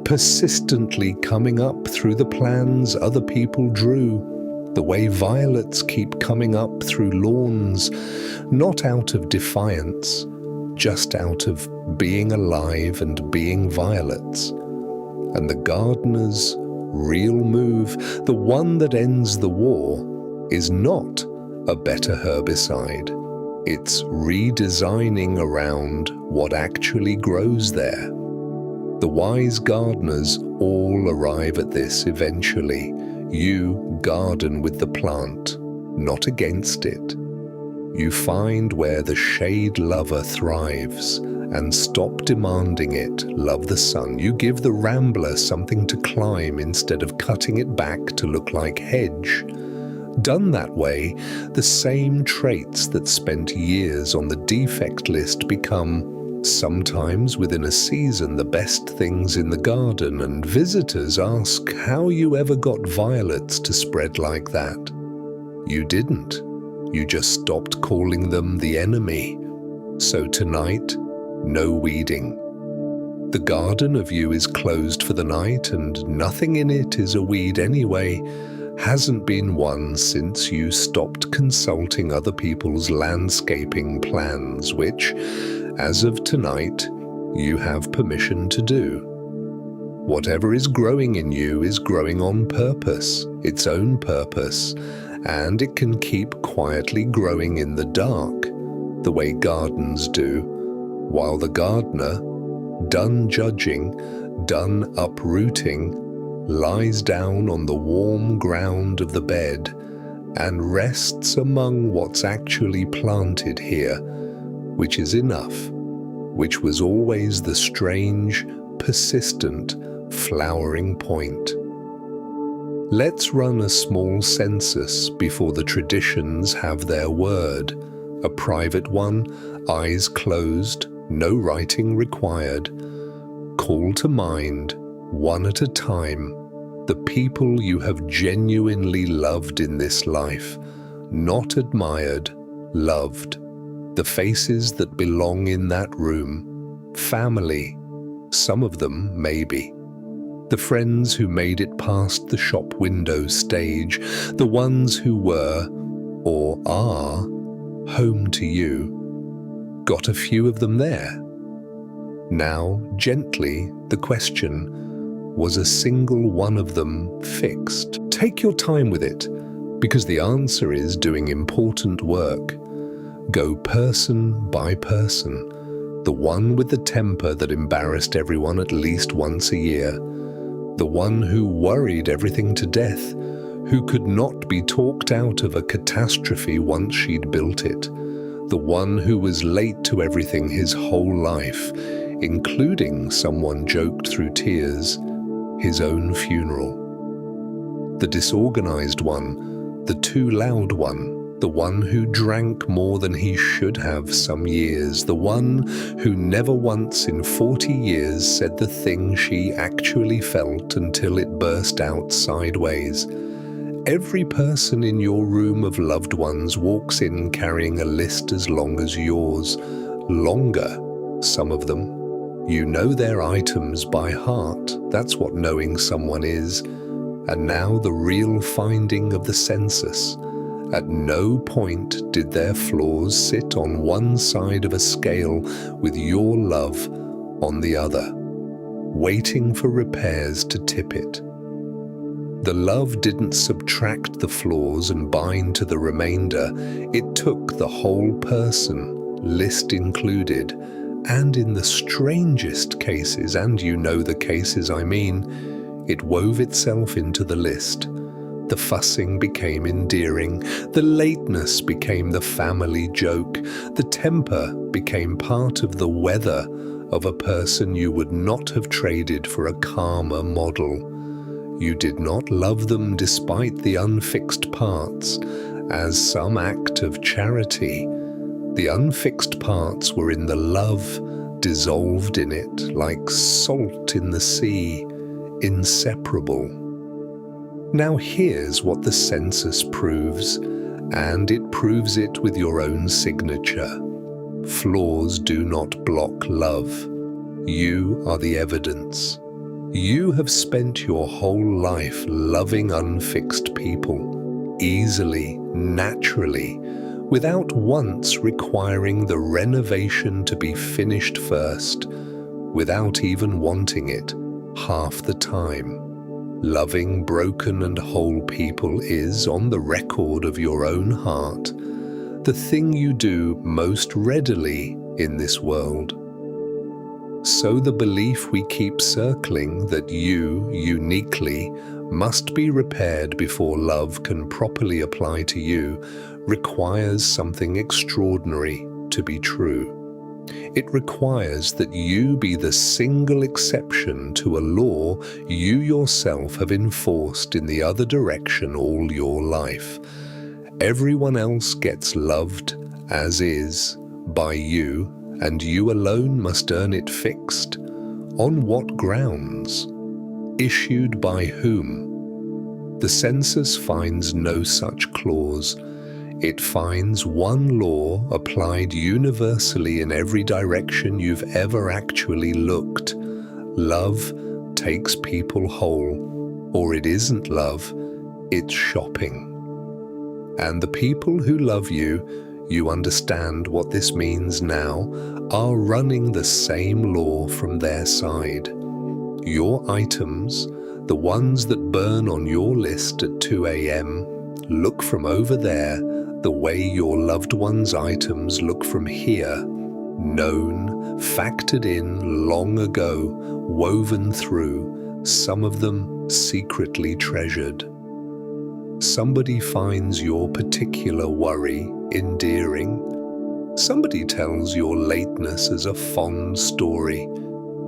persistently coming up through the plans other people drew. The way violets keep coming up through lawns, not out of defiance, just out of being alive and being violets. And the gardener's real move, the one that ends the war, is not a better herbicide. It's redesigning around what actually grows there. The wise gardeners all arrive at this eventually. You garden with the plant, not against it. You find where the shade lover thrives and stop demanding it love the sun. You give the rambler something to climb instead of cutting it back to look like hedge. Done that way, the same traits that spent years on the defect list become, sometimes within a season, the best things in the garden, and visitors ask how you ever got violets to spread like that. You didn't. You just stopped calling them the enemy. So tonight, no weeding. The garden of you is closed for the night and nothing in it is a weed anyway, hasn't been one since you stopped consulting other people's landscaping plans, which, as of tonight, you have permission to do. Whatever is growing in you is growing on purpose, its own purpose, and it can keep quietly growing in the dark, the way gardens do, while the gardener, done judging, done uprooting, lies down on the warm ground of the bed and rests among what's actually planted here, which is enough, which was always the strange, persistent, flowering point. Let's run a small census before the traditions have their word, a private one, eyes closed, no writing required. Call to mind, one at a time, the people you have genuinely loved in this life, not admired, loved, the faces that belong in that room, family, some of them maybe. The friends who made it past the shop window stage, the ones who were, or are, home to you. Got a few of them there? Now, gently, the question, was a single one of them fixed? Take your time with it, because the answer is doing important work. Go person by person, the one with the temper that embarrassed everyone at least once a year, the one who worried everything to death, who could not be talked out of a catastrophe once she'd built it, the one who was late to everything his whole life, including, someone joked through tears, his own funeral. The disorganized one, the too loud one, the one who drank more than he should have some years, the one who never once in 40 years said the thing she actually felt until it burst out sideways. Every person in your room of loved ones walks in carrying a list as long as yours, longer, some of them. You know their items by heart, that's what knowing someone is. And now the real finding of the census. At no point did their flaws sit on one side of a scale with your love on the other, waiting for repairs to tip it. The love didn't subtract the flaws and bind to the remainder. It took the whole person, list included, and in the strangest cases, and you know the cases I mean, it wove itself into the list. The fussing became endearing, the lateness became the family joke, the temper became part of the weather of a person you would not have traded for a calmer model. You did not love them despite the unfixed parts, as some act of charity. The unfixed parts were in the love, dissolved in it, like salt in the sea, inseparable. Now here's what the census proves, and it proves it with your own signature. Flaws do not block love. You are the evidence. You have spent your whole life loving unfixed people, easily, naturally, without once requiring the renovation to be finished first, without even wanting it half the time. Loving broken and whole people is, on the record of your own heart, the thing you do most readily in this world. So the belief we keep circling that you, uniquely, must be repaired before love can properly apply to you requires something extraordinary to be true. It requires that you be the single exception to a law you yourself have enforced in the other direction all your life. Everyone else gets loved as is by you, and you alone must earn it fixed. On what grounds? Issued by whom? The census finds no such clause. It finds one law applied universally in every direction you've ever actually looked, Love takes people whole, or it isn't love, it's shopping. And the people who love you, you understand what this means now, are running the same law from their side. Your items, the ones that burn on your list at 2 a.m., look from over there the way your loved one's items look from here, known, factored in long ago, woven through, some of them secretly treasured. Somebody finds your particular worry endearing. Somebody tells your lateness as a fond story.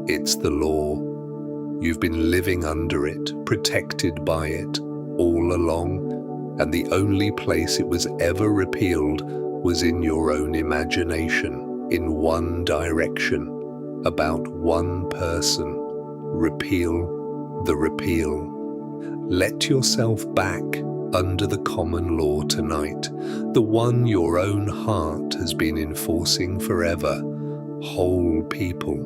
It's the law. You've been living under it, protected by it, all along, and the only place it was ever repealed was in your own imagination, in one direction, about one person. Repeal the repeal. Let yourself back under the common law tonight, the one your own heart has been enforcing forever. Whole people,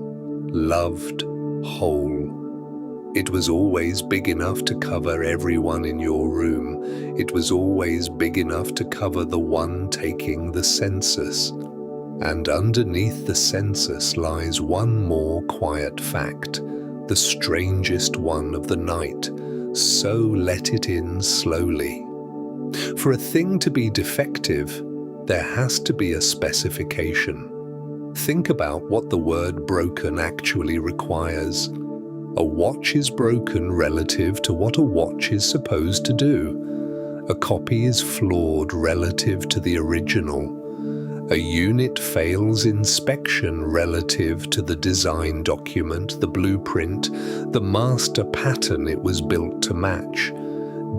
loved, whole. It was always big enough to cover everyone in your room. It was always big enough to cover the one taking the census. And underneath the census lies one more quiet fact, the strangest one of the night. So let it in slowly. For a thing to be defective, there has to be a specification. Think about what the word broken actually requires. A watch is broken relative to what a watch is supposed to do. A copy is flawed relative to the original. A unit fails inspection relative to the design document, the blueprint, the master pattern it was built to match.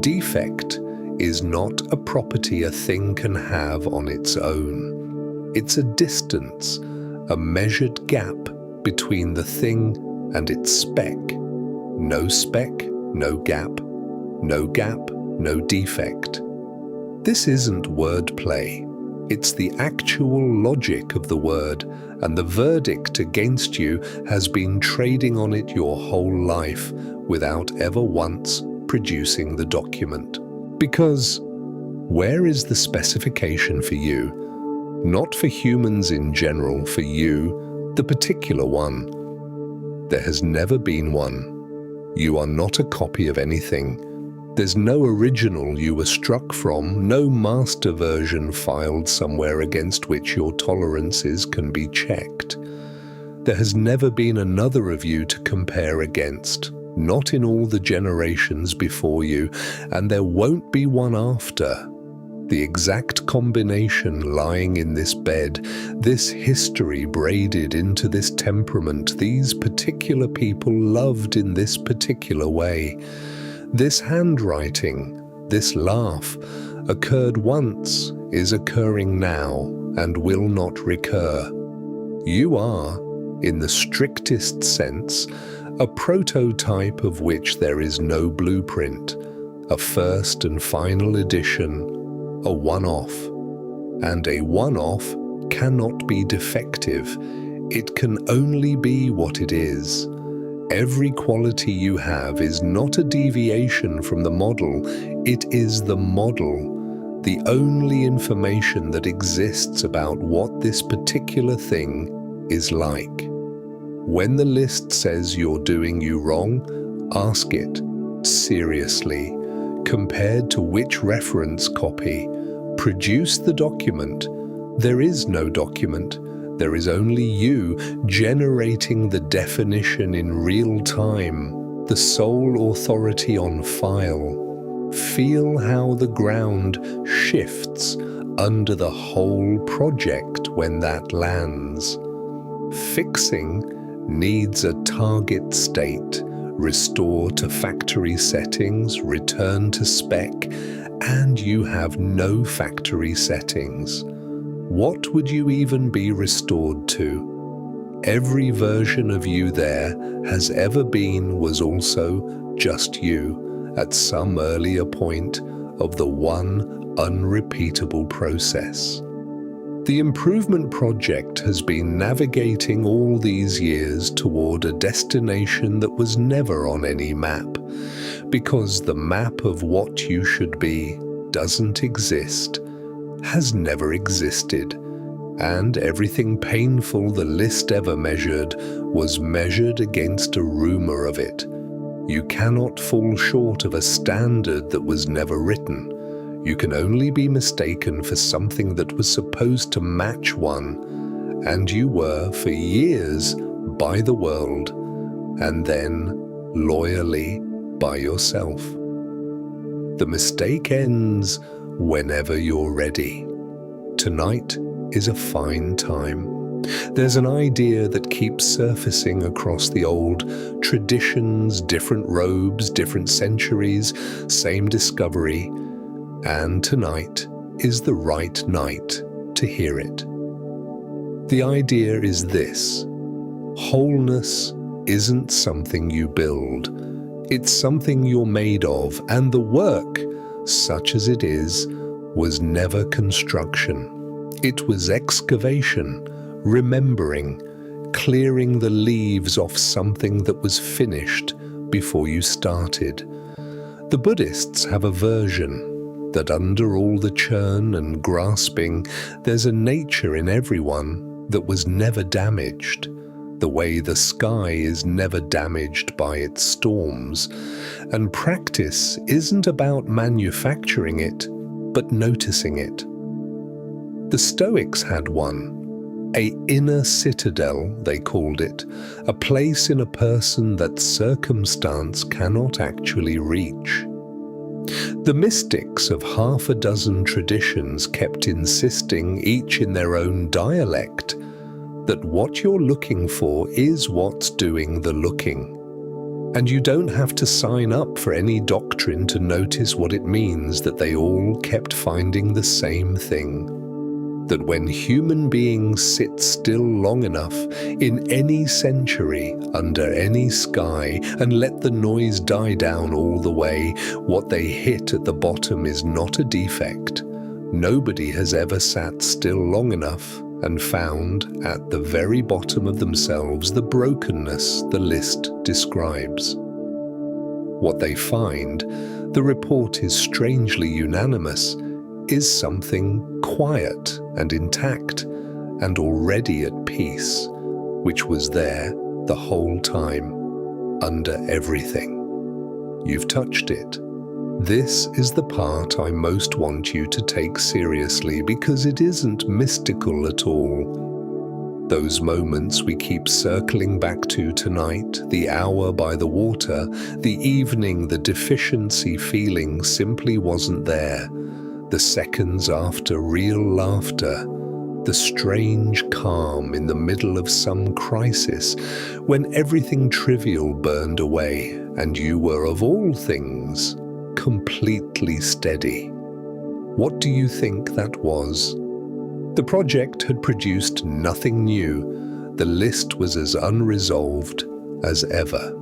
Defect is not a property a thing can have on its own. It's a distance, a measured gap between the thing and its spec. No spec, no gap. No gap, no defect. This isn't wordplay. It's the actual logic of the word, and the verdict against you has been trading on it your whole life without ever once producing the document. Because where is the specification for you? Not for humans in general, for you, the particular one. There has never been one. You are not a copy of anything. There's no original you were struck from, no master version filed somewhere against which your tolerances can be checked. There has never been another of you to compare against, not in all the generations before you, and there won't be one after. The exact combination lying in this bed, this history braided into this temperament, these particular people loved in this particular way. This handwriting, this laugh, occurred once, is occurring now, and will not recur. You are, in the strictest sense, a prototype of which there is no blueprint, a first and final edition, a one-off. And a one-off cannot be defective. It can only be what it is. Every quality you have is not a deviation from the model, it is the model, the only information that exists about what this particular thing is like. When the list says you're doing you wrong, ask it, seriously, compared to which reference copy. Produce the document. There is no document. There is only you generating the definition in real time, the sole authority on file. Feel how the ground shifts under the whole project when that lands. Fixing needs a target state, restore to factory settings, return to spec, and you have no factory settings. What would you even be restored to? Every version of you there has ever been was also just you at some earlier point of the one unrepeatable process. The improvement project has been navigating all these years toward a destination that was never on any map, because the map of what you should be doesn't exist, has never existed, and everything painful the list ever measured was measured against a rumor of it. You cannot fall short of a standard that was never written. You can only be mistaken for something that was supposed to match one, and you were for years by the world, and then loyally by yourself. The mistake ends whenever you're ready. Tonight is a fine time. There's an idea that keeps surfacing across the old traditions, different robes, different centuries, same discovery. And tonight is the right night to hear it. The idea is this: wholeness isn't something you build, it's something you're made of, and the work, such as it is, was never construction. It was excavation, remembering, clearing the leaves off something that was finished before you started. The Buddhists have a version that under all the churn and grasping, there's a nature in everyone that was never damaged, the way the sky is never damaged by its storms. And practice isn't about manufacturing it, but noticing it. The Stoics had one, a inner citadel, they called it, a place in a person that circumstance cannot actually reach. The mystics of half a dozen traditions kept insisting, each in their own dialect, that what you're looking for is what's doing the looking. And you don't have to sign up for any doctrine to notice what it means that they all kept finding the same thing. That when human beings sit still long enough in any century, under any sky, and let the noise die down all the way, what they hit at the bottom is not a defect. Nobody has ever sat still long enough and found at the very bottom of themselves the brokenness the list describes. What they find, the report is strangely unanimous, is something quiet and intact and already at peace, which was there the whole time, under everything. You've touched it. This is the part I most want you to take seriously, because it isn't mystical at all. Those moments we keep circling back to tonight, the hour by the water, the evening the deficiency feeling simply wasn't there. The seconds after real laughter, the strange calm in the middle of some crisis, when everything trivial burned away and you were, of all things, completely steady. What do you think that was? The project had produced nothing new. The list was as unresolved as ever.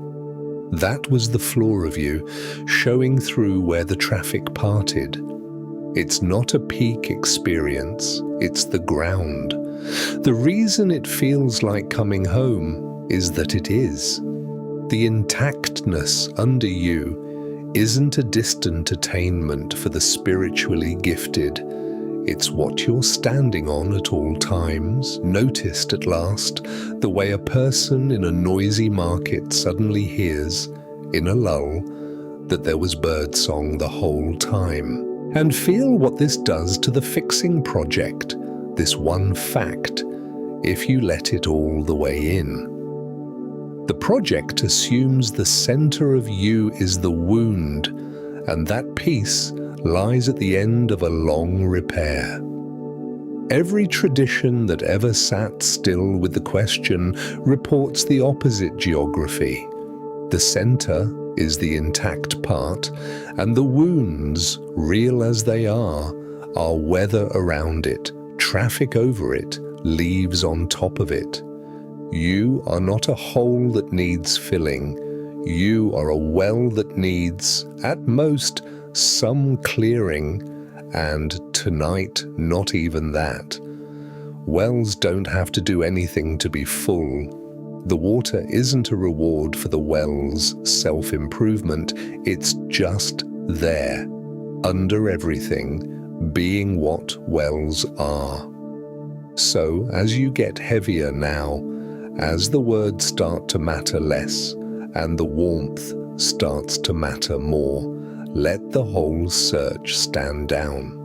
That was the floor of you, showing through where the traffic parted. It's not a peak experience, it's the ground. The reason it feels like coming home is that it is. The intactness under you isn't a distant attainment for the spiritually gifted. It's what you're standing on at all times, noticed at last, the way a person in a noisy market suddenly hears, in a lull, that there was birdsong the whole time. And feel what this does to the fixing project, this one fact, if you let it all the way in. The project assumes the center of you is the wound, and that piece lies at the end of a long repair. Every tradition that ever sat still with the question reports the opposite geography. The center is the intact part, and the wounds, real as they are weather around it, traffic over it, leaves on top of it. You are not a hole that needs filling. You are a well that needs, at most, some clearing, and tonight not even that. Wells don't have to do anything to be full. The water isn't a reward for the well's self-improvement, it's just there, under everything, being what wells are. So, as you get heavier now, as the words start to matter less, and the warmth starts to matter more, let the whole search stand down.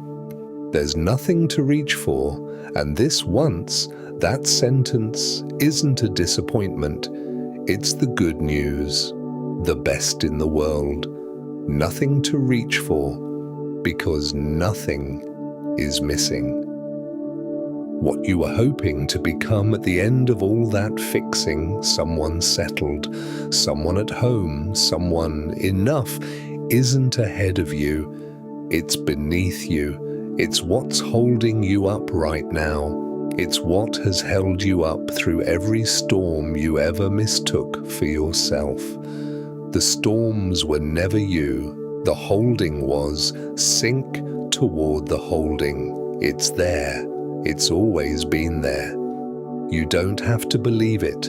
There's nothing to reach for, and this once, that sentence isn't a disappointment, it's the good news, the best in the world. Nothing to reach for, because nothing is missing. What you were hoping to become at the end of all that fixing, someone settled, someone at home, someone enough, isn't ahead of you, it's beneath you, it's what's holding you up right now. It's what has held you up through every storm you ever mistook for yourself. The storms were never you, the holding was. Sink toward the holding. It's there, it's always been there. You don't have to believe it.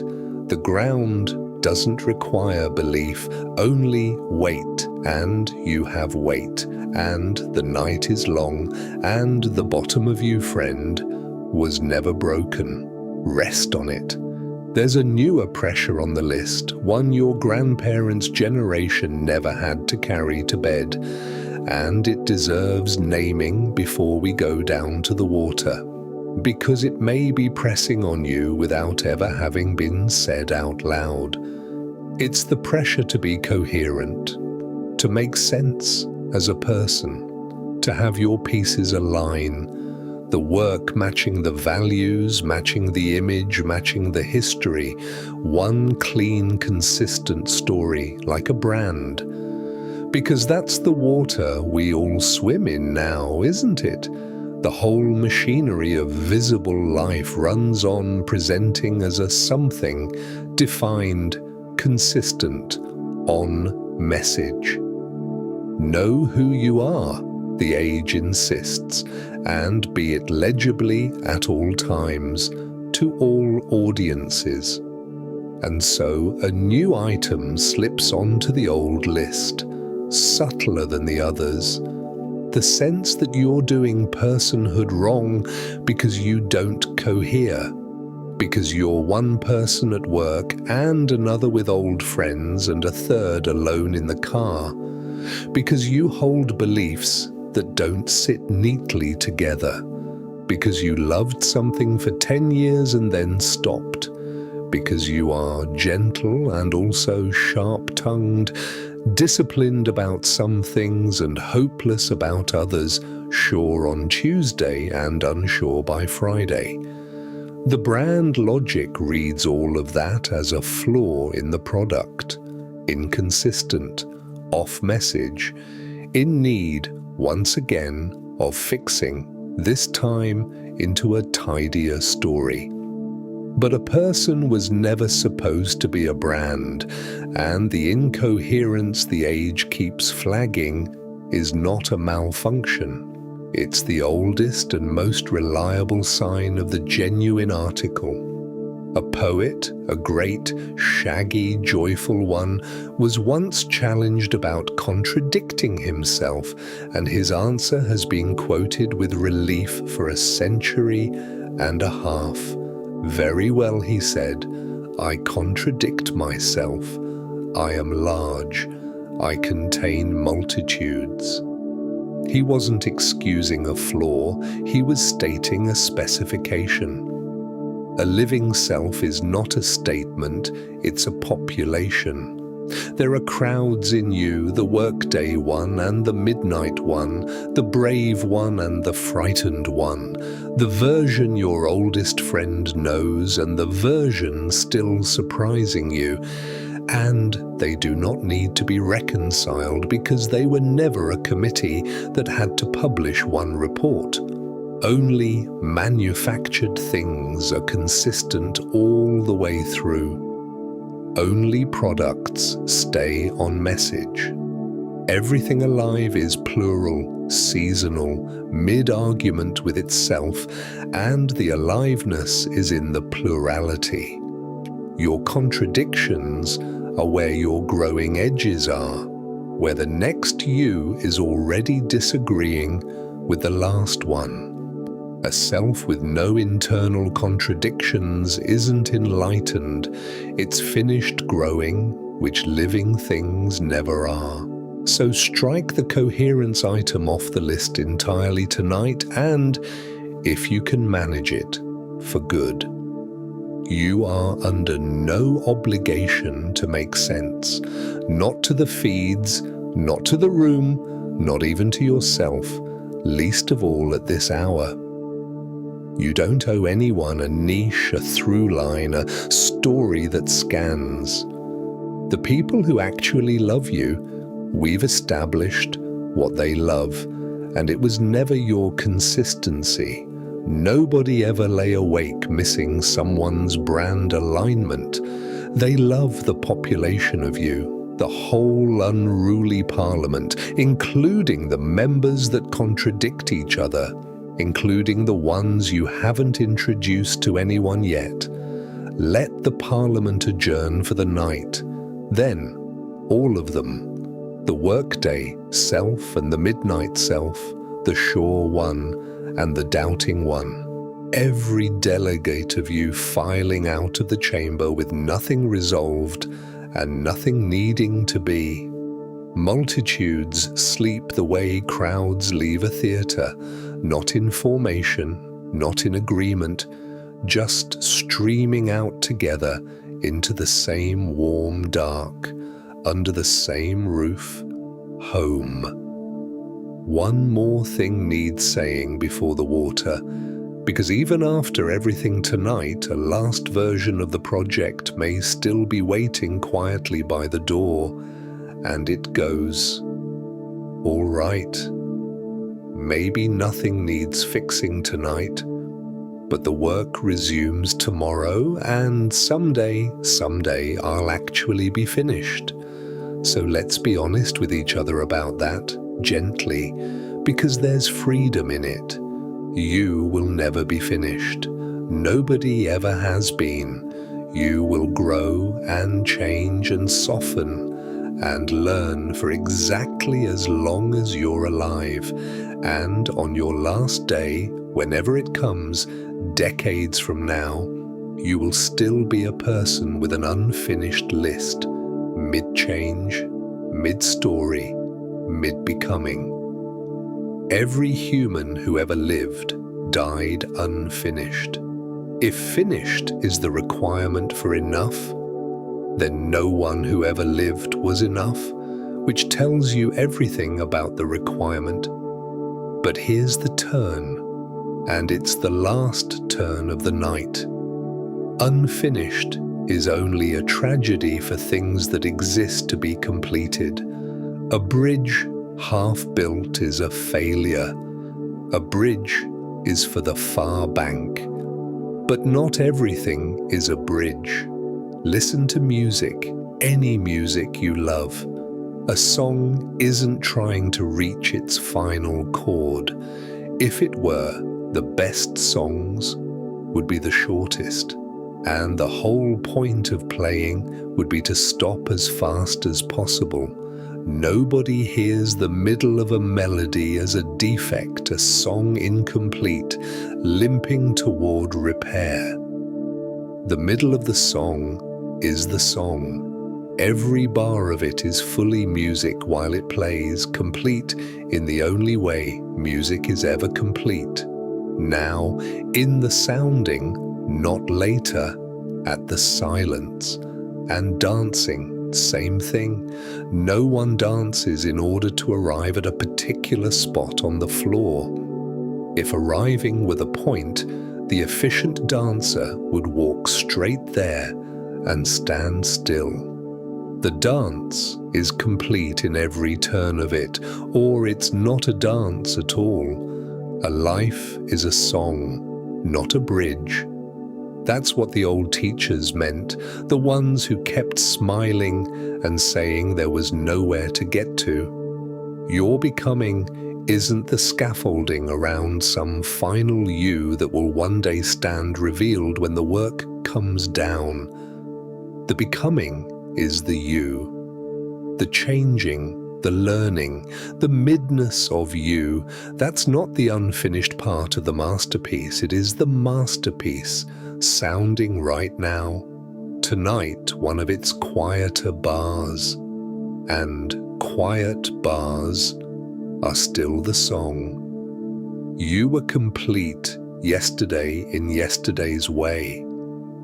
The ground doesn't require belief, only wait, and you have weight, and the night is long, and the bottom of you, friend, was never broken. Rest on it. There's a newer pressure on the list, one your grandparents' generation never had to carry to bed, and it deserves naming before we go down to the water, because it may be pressing on you without ever having been said out loud. It's the pressure to be coherent, to make sense as a person, to have your pieces align, the work matching the values, matching the image, matching the history, one clean, consistent story, like a brand. Because that's the water we all swim in now, isn't it? The whole machinery of visible life runs on, presenting as a something, defined, consistent, on message. Know who you are, the age insists, and be it legibly at all times, to all audiences. And so a new item slips onto the old list, subtler than the others. The sense that you're doing personhood wrong because you don't cohere, because you're one person at work and another with old friends and a third alone in the car, because you hold beliefs that don't sit neatly together, because you loved something for 10 years and then stopped, because you are gentle and also sharp-tongued, disciplined about some things and hopeless about others, sure on Tuesday and unsure by Friday. The brand logic reads all of that as a flaw in the product, inconsistent, off message, in need, once again, of fixing, this time into a tidier story. But a person was never supposed to be a brand, and the incoherence the age keeps flagging is not a malfunction. It's the oldest and most reliable sign of the genuine article. A poet, a great, shaggy, joyful one, was once challenged about contradicting himself, and his answer has been quoted with relief for a century and a half. Very well, he said, I contradict myself. I am large. I contain multitudes. He wasn't excusing a flaw, he was stating a specification. A living self is not a statement, it's a population. There are crowds in you, the workday one and the midnight one, the brave one and the frightened one, the version your oldest friend knows and the version still surprising you. And they do not need to be reconciled because they were never a committee that had to publish one report. Only manufactured things are consistent all the way through. Only products stay on message. Everything alive is plural, seasonal, mid-argument with itself, and the aliveness is in the plurality. Your contradictions are where your growing edges are, where the next you is already disagreeing with the last one. A self with no internal contradictions isn't enlightened, it's finished growing, which living things never are. So strike the coherence item off the list entirely tonight and, if you can manage it, for good. You are under no obligation to make sense, not to the feeds, not to the room, not even to yourself, least of all at this hour. You don't owe anyone a niche, a through line, a story that scans. The people who actually love you, we've established what they love, and it was never your consistency. Nobody ever lay awake missing someone's brand alignment. They love the population of you, the whole unruly parliament, including the members that contradict each other, including the ones you haven't introduced to anyone yet. Let the parliament adjourn for the night. Then, all of them, the workday self and the midnight self, the sure one and the doubting one, every delegate of you filing out of the chamber with nothing resolved and nothing needing to be. Multitudes sleep the way crowds leave a theatre, not in formation, not in agreement, just streaming out together into the same warm dark, under the same roof, home. One more thing needs saying before the water, because even after everything tonight, a last version of the project may still be waiting quietly by the door, and it goes, all right, maybe nothing needs fixing tonight, but the work resumes tomorrow, and someday I'll actually be finished. So let's be honest with each other about that, gently, because there's freedom in it. You will never be finished. Nobody ever has been. You will grow and change and soften and learn for exactly as long as you're alive. And on your last day, whenever it comes, decades from now, you will still be a person with an unfinished list, mid-change, mid-story, mid-becoming. Every human who ever lived died unfinished. If finished is the requirement for enough, then no one who ever lived was enough, which tells you everything about the requirement. But here's the turn, and it's the last turn of the night. Unfinished is only a tragedy for things that exist to be completed. A bridge half-built is a failure. A bridge is for the far bank. But not everything is a bridge. Listen to music, any music you love. A song isn't trying to reach its final chord. If it were, the best songs would be the shortest, and the whole point of playing would be to stop as fast as possible. Nobody hears the middle of a melody as a defect, a song incomplete, limping toward repair. The middle of the song is the song. Every bar of it is fully music while it plays, complete in the only way music is ever complete. Now, in the sounding, not later, at the silence. And dancing, same thing. No one dances in order to arrive at a particular spot on the floor. If arriving were the point, the efficient dancer would walk straight there and stand still. The dance is complete in every turn of it, or it's not a dance at all. A life is a song, not a bridge. That's what the old teachers meant, the ones who kept smiling and saying there was nowhere to get to. Your becoming isn't the scaffolding around some final you that will one day stand revealed when the work comes down. The becoming is the you, the changing, the learning, the midness of you. That's not the unfinished part of the masterpiece. It is the masterpiece sounding right now. Tonight, one of its quieter bars. And quiet bars are still the song. You were complete yesterday in yesterday's way.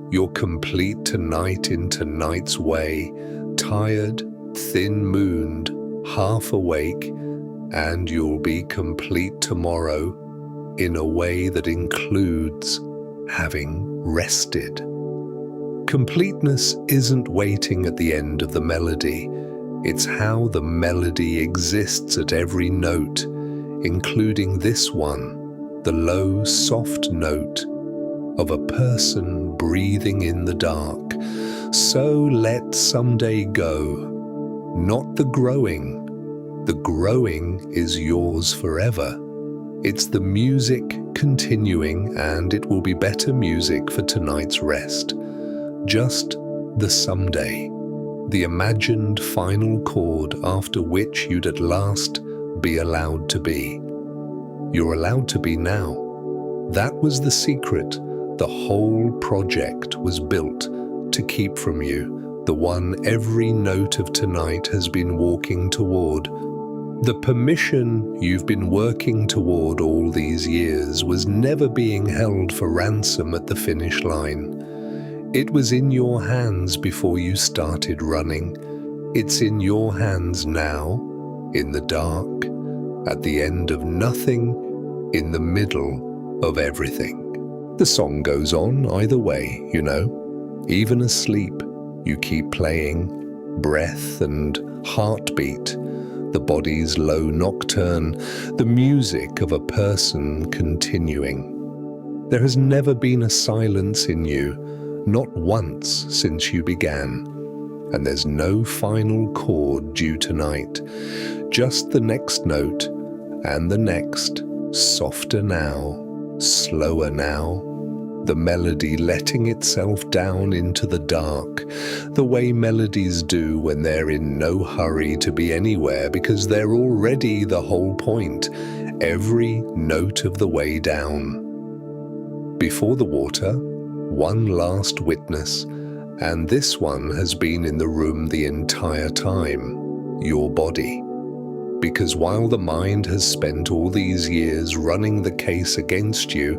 You're complete tonight in tonight's way, tired, thin-mooned, half awake, and you'll be complete tomorrow in a way that includes having rested. Completeness isn't waiting at the end of the melody. It's how the melody exists at every note, including this one, the low, soft note of a person breathing in the dark. So let someday go, not the growing. The growing is yours forever. It's the music continuing, and it will be better music for tonight's rest. Just the someday, the imagined final chord after which you'd at last be allowed to be. You're allowed to be now. That was the secret the whole project was built to keep from you, the one every note of tonight has been walking toward. The permission you've been working toward all these years was never being held for ransom at the finish line. It was in your hands before you started running. It's in your hands now, in the dark, at the end of nothing, in the middle of everything. The song goes on either way, you know. Even asleep, you keep playing, breath and heartbeat, the body's low nocturne, the music of a person continuing. There has never been a silence in you, not once since you began. And there's no final chord due tonight, just the next note and the next, softer now, slower now, the melody letting itself down into the dark, the way melodies do when they're in no hurry to be anywhere because they're already the whole point, every note of the way down. Before the water, one last witness, and this one has been in the room the entire time, your body. Because while the mind has spent all these years running the case against you,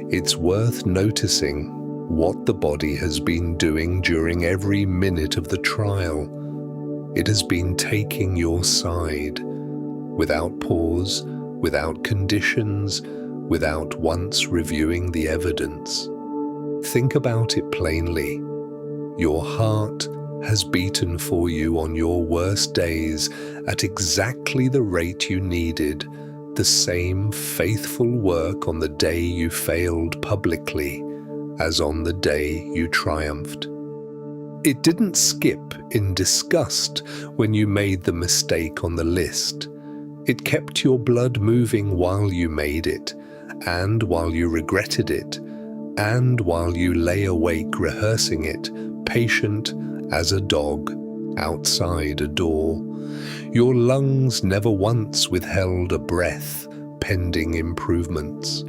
it's worth noticing what the body has been doing during every minute of the trial. It has been taking your side, without pause, without conditions, without once reviewing the evidence. Think about it plainly. Your heart has beaten for you on your worst days at exactly the rate you needed, the same faithful work on the day you failed publicly as on the day you triumphed. It didn't skip in disgust when you made the mistake on the list. It kept your blood moving while you made it, and while you regretted it, and while you lay awake rehearsing it, patient as a dog outside a door. Your lungs never once withheld a breath, pending improvements.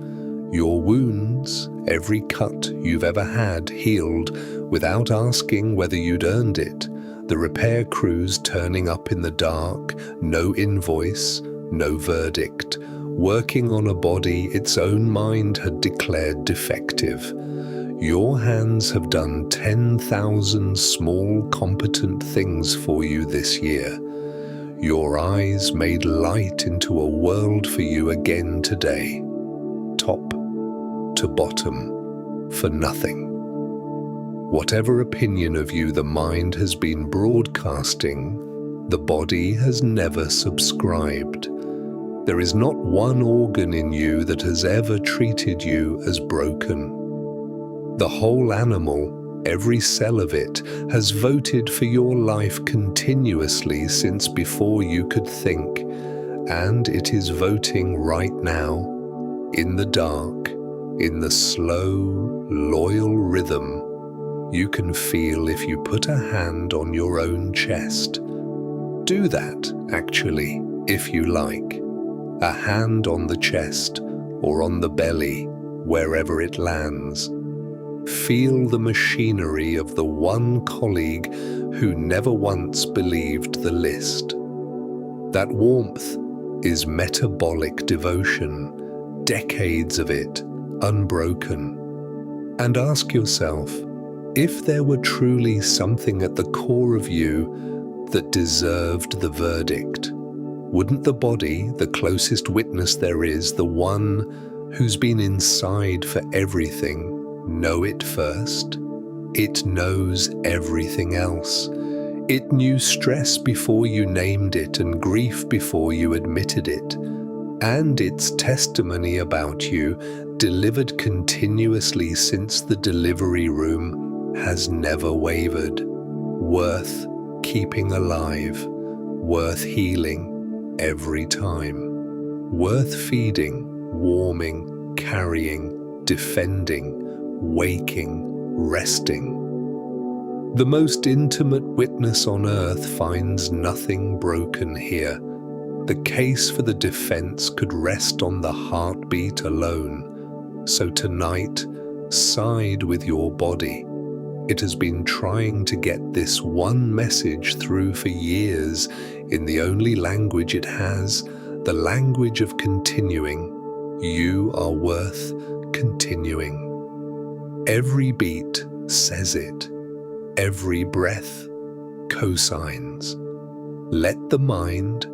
Your wounds, every cut you've ever had, healed without asking whether you'd earned it. The repair crews turning up in the dark, no invoice, no verdict, working on a body its own mind had declared defective. Your hands have done 10,000 small, competent things for you this year. Your eyes made light into a world for you again today, top to bottom, for nothing. Whatever opinion of you the mind has been broadcasting, the body has never subscribed. There is not one organ in you that has ever treated you as broken. The whole animal, every cell of it, has voted for your life continuously since before you could think, and it is voting right now, in the dark, in the slow, loyal rhythm you can feel if you put a hand on your own chest. Do that, actually, if you like. A hand on the chest or on the belly, wherever it lands. Feel the machinery of the one colleague who never once believed the list. That warmth is metabolic devotion, decades of it, unbroken. And ask yourself, if there were truly something at the core of you that deserved the verdict, wouldn't the body, the closest witness there is, the one who's been inside for everything, know it first? It knows everything else. It knew stress before you named it and grief before you admitted it. And its testimony about you, delivered continuously since the delivery room, has never wavered. Worth keeping alive, worth healing every time, worth feeding, warming, carrying, defending, waking, resting. The most intimate witness on earth finds nothing broken here. The case for the defense could rest on the heartbeat alone. So tonight, side with your body. It has been trying to get this one message through for years in the only language it has, the language of continuing. You are worth continuing. Every beat says it. Every breath cosigns. Let the mind,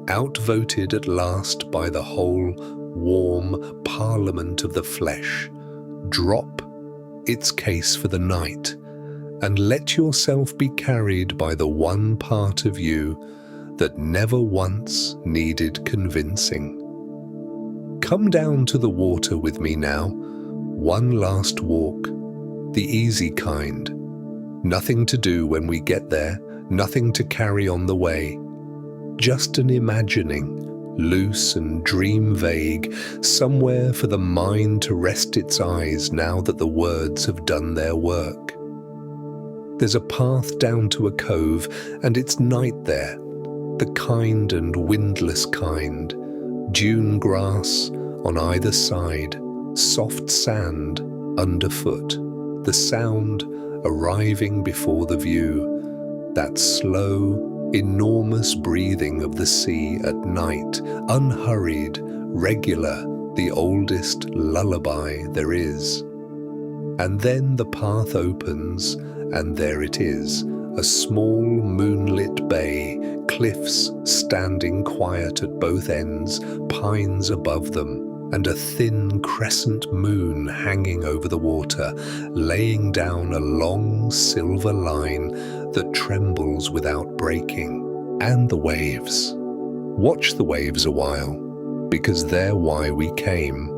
outvoted at last by the whole warm parliament of the flesh, drop its case for the night, and let yourself be carried by the one part of you that never once needed convincing. Come down to the water with me now, one last walk, the easy kind. Nothing to do when we get there, nothing to carry on the way. Just an imagining, loose and dream vague, somewhere for the mind to rest its eyes now that the words have done their work. There's a path down to a cove, and it's night there, the kind and windless kind. Dune grass on either side, soft sand underfoot, the sound arriving before the view, that slow, enormous breathing of the sea at night, unhurried, regular, the oldest lullaby there is. And then the path opens, and there it is, a small moonlit bay, cliffs standing quiet at both ends, pines above them, and a thin crescent moon hanging over the water, laying down a long silver line that trembles without breaking. And the waves. Watch the waves a while, because they're why we came.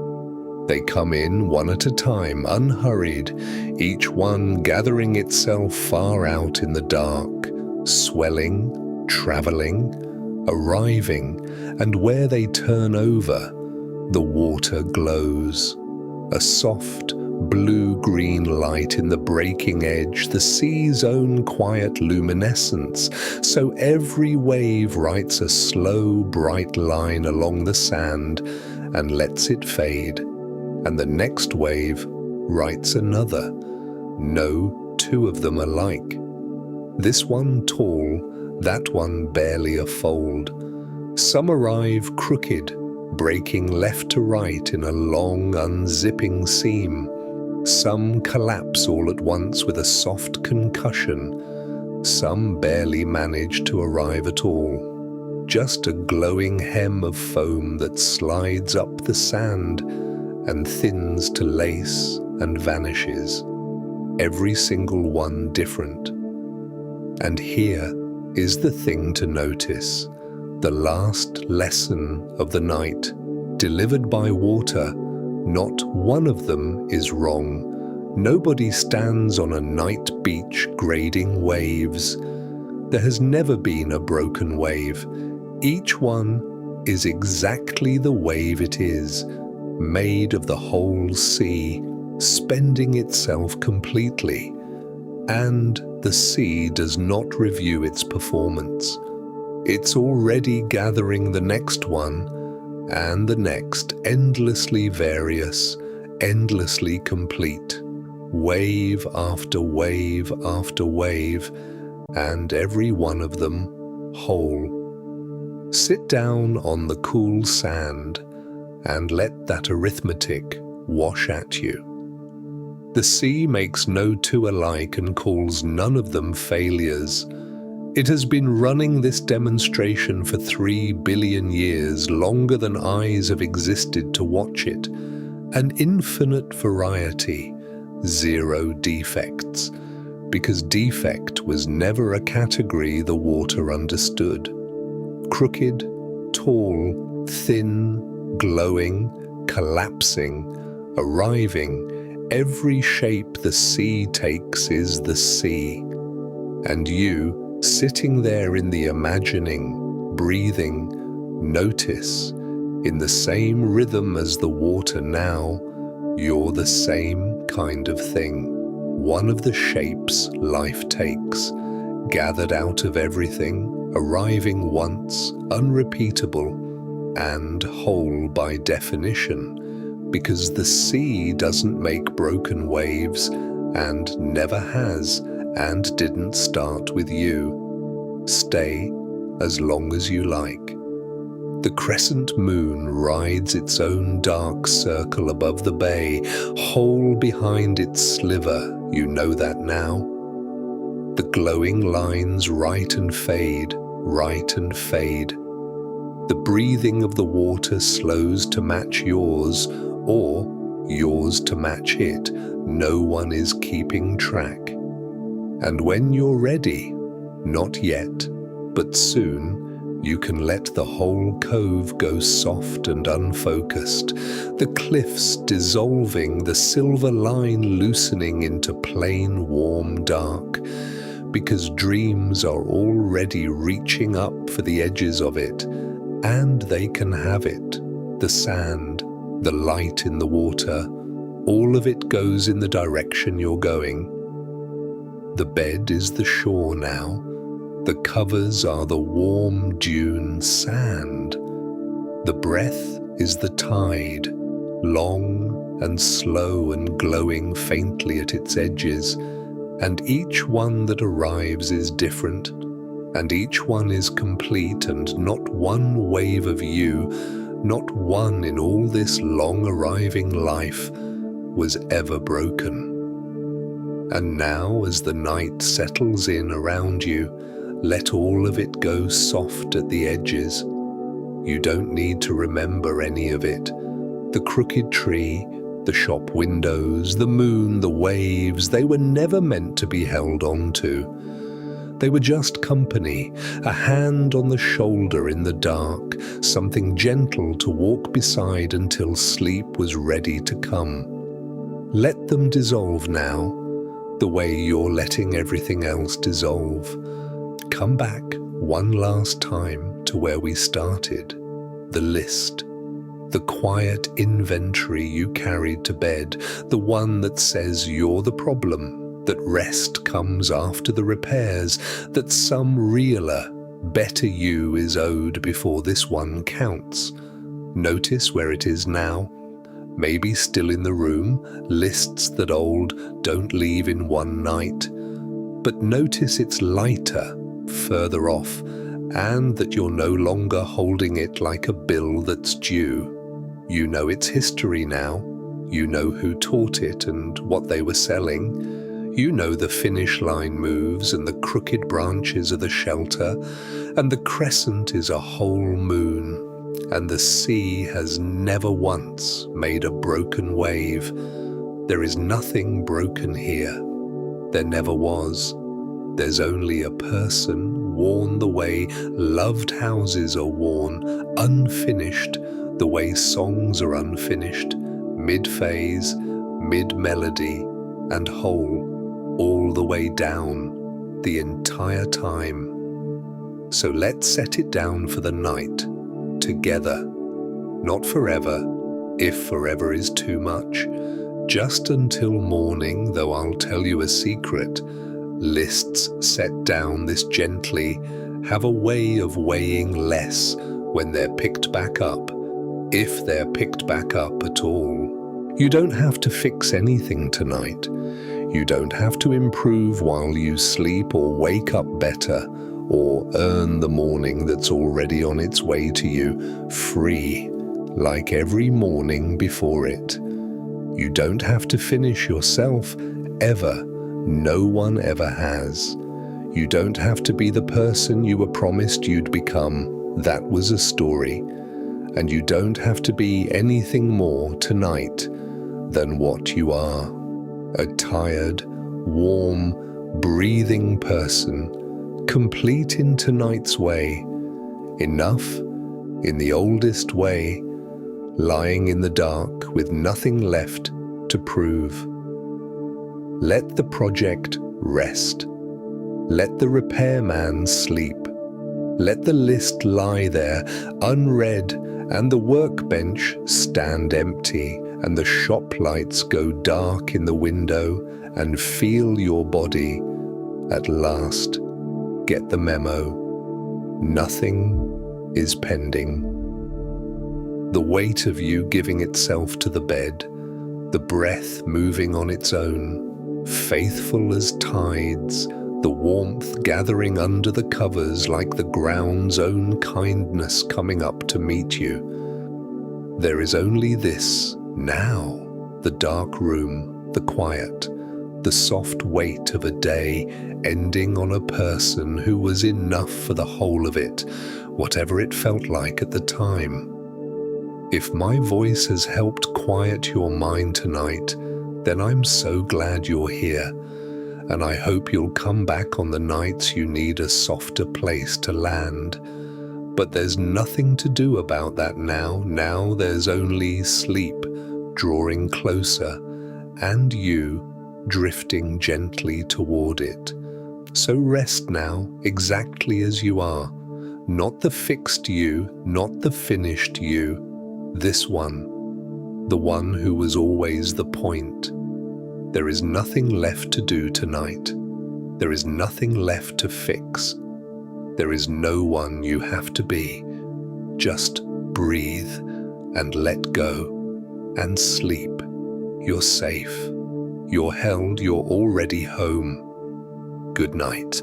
They come in one at a time, unhurried, each one gathering itself far out in the dark, swelling, traveling, arriving, and where they turn over, the water glows. A soft, blue-green light in the breaking edge, the sea's own quiet luminescence, so every wave writes a slow, bright line along the sand and lets it fade, and the next wave writes another. No two of them alike. This one tall, that one barely a fold. Some arrive crooked, breaking left to right in a long, unzipping seam. Some collapse all at once with a soft concussion. Some barely manage to arrive at all. Just a glowing hem of foam that slides up the sand and thins to lace and vanishes. Every single one different. And here is the thing to notice. The last lesson of the night, delivered by water. Not one of them is wrong. Nobody stands on a night beach grading waves. There has never been a broken wave. Each one is exactly the wave it is, made of the whole sea, spending itself completely. And the sea does not review its performance. It's already gathering the next one, and the next, endlessly various, endlessly complete, wave after wave after wave, and every one of them whole. Sit down on the cool sand and let that arithmetic wash at you. The sea makes no two alike and calls none of them failures. It has been running this demonstration for 3 billion years, longer than eyes have existed to watch it. An infinite variety, 0 defects, because defect was never a category the water understood. Crooked, tall, thin, glowing, collapsing, arriving, every shape the sea takes is the sea. And you, sitting there in the imagining, breathing, notice, in the same rhythm as the water now, you're the same kind of thing. One of the shapes life takes, gathered out of everything, arriving once, unrepeatable, and whole by definition, because the sea doesn't make broken waves, and never has, and didn't start with you. Stay as long as you like. The crescent moon rides its own dark circle above the bay, whole behind its sliver, you know that now. The glowing lines right and fade, right and fade. The breathing of the water slows to match yours, or yours to match it. No one is keeping track. And when you're ready, not yet, but soon, you can let the whole cove go soft and unfocused, the cliffs dissolving, the silver line loosening into plain warm dark, because dreams are already reaching up for the edges of it, and they can have it. The sand, the light in the water, all of it goes in the direction you're going. The bed is the shore now. The covers are the warm dune sand. The breath is the tide, long and slow and glowing faintly at its edges, and each one that arrives is different, and each one is complete, and not one wave of you, not one in all this long arriving life, was ever broken. And now, as the night settles in around you, let all of it go soft at the edges. You don't need to remember any of it. The crooked tree, the shop windows, the moon, the waves, they were never meant to be held on to. They were just company, a hand on the shoulder in the dark, something gentle to walk beside until sleep was ready to come. Let them dissolve now, the way you're letting everything else dissolve. Come back one last time to where we started, the list, the quiet inventory you carried to bed, the one that says you're the problem, that rest comes after the repairs, that some realer, better you is owed before this one counts. Notice where it is now, maybe still in the room, lists that old don't leave in one night, but notice it's lighter, further off, and that you're no longer holding it like a bill that's due. You know its history now. You know who taught it and what they were selling. You know the finish line moves and the crooked branches of the shelter, and the crescent is a whole moon, and the sea has never once made a broken wave. There is nothing broken here. There never was. There's only a person worn the way loved houses are worn, unfinished, the way songs are unfinished, mid-phase, mid-melody, and whole, all the way down, the entire time. So let's set it down for the night, together. Not forever, if forever is too much. Just until morning, though I'll tell you a secret. Lists set down this gently have a way of weighing less when they're picked back up, if they're picked back up at all. You don't have to fix anything tonight. You don't have to improve while you sleep or wake up better or earn the morning that's already on its way to you, free, like every morning before it. You don't have to finish yourself, ever. No one ever has. You don't have to be the person you were promised you'd become. That was a story. And you don't have to be anything more tonight than what you are. A tired, warm, breathing person, complete in tonight's way, enough in the oldest way, lying in the dark with nothing left to prove. Let the project rest. Let the repairman sleep. Let the list lie there, unread, and the workbench stand empty, and the shop lights go dark in the window, and feel your body at last get the memo. Nothing is pending. The weight of you giving itself to the bed, the breath moving on its own, faithful as tides, the warmth gathering under the covers like the ground's own kindness coming up to meet you. There is only this now, the dark room, the quiet, the soft weight of a day ending on a person who was enough for the whole of it, whatever it felt like at the time. If my voice has helped quiet your mind tonight, then I'm so glad you're here, and I hope you'll come back on the nights you need a softer place to land. But there's nothing to do about that now. Now there's only sleep drawing closer, and you drifting gently toward it. So rest now, exactly as you are. Not the fixed you, not the finished you. This one, the one who was always the point. There is nothing left to do tonight. There is nothing left to fix. There is no one you have to be. Just breathe and let go and sleep. You're safe. You're held. You're already home. Good night.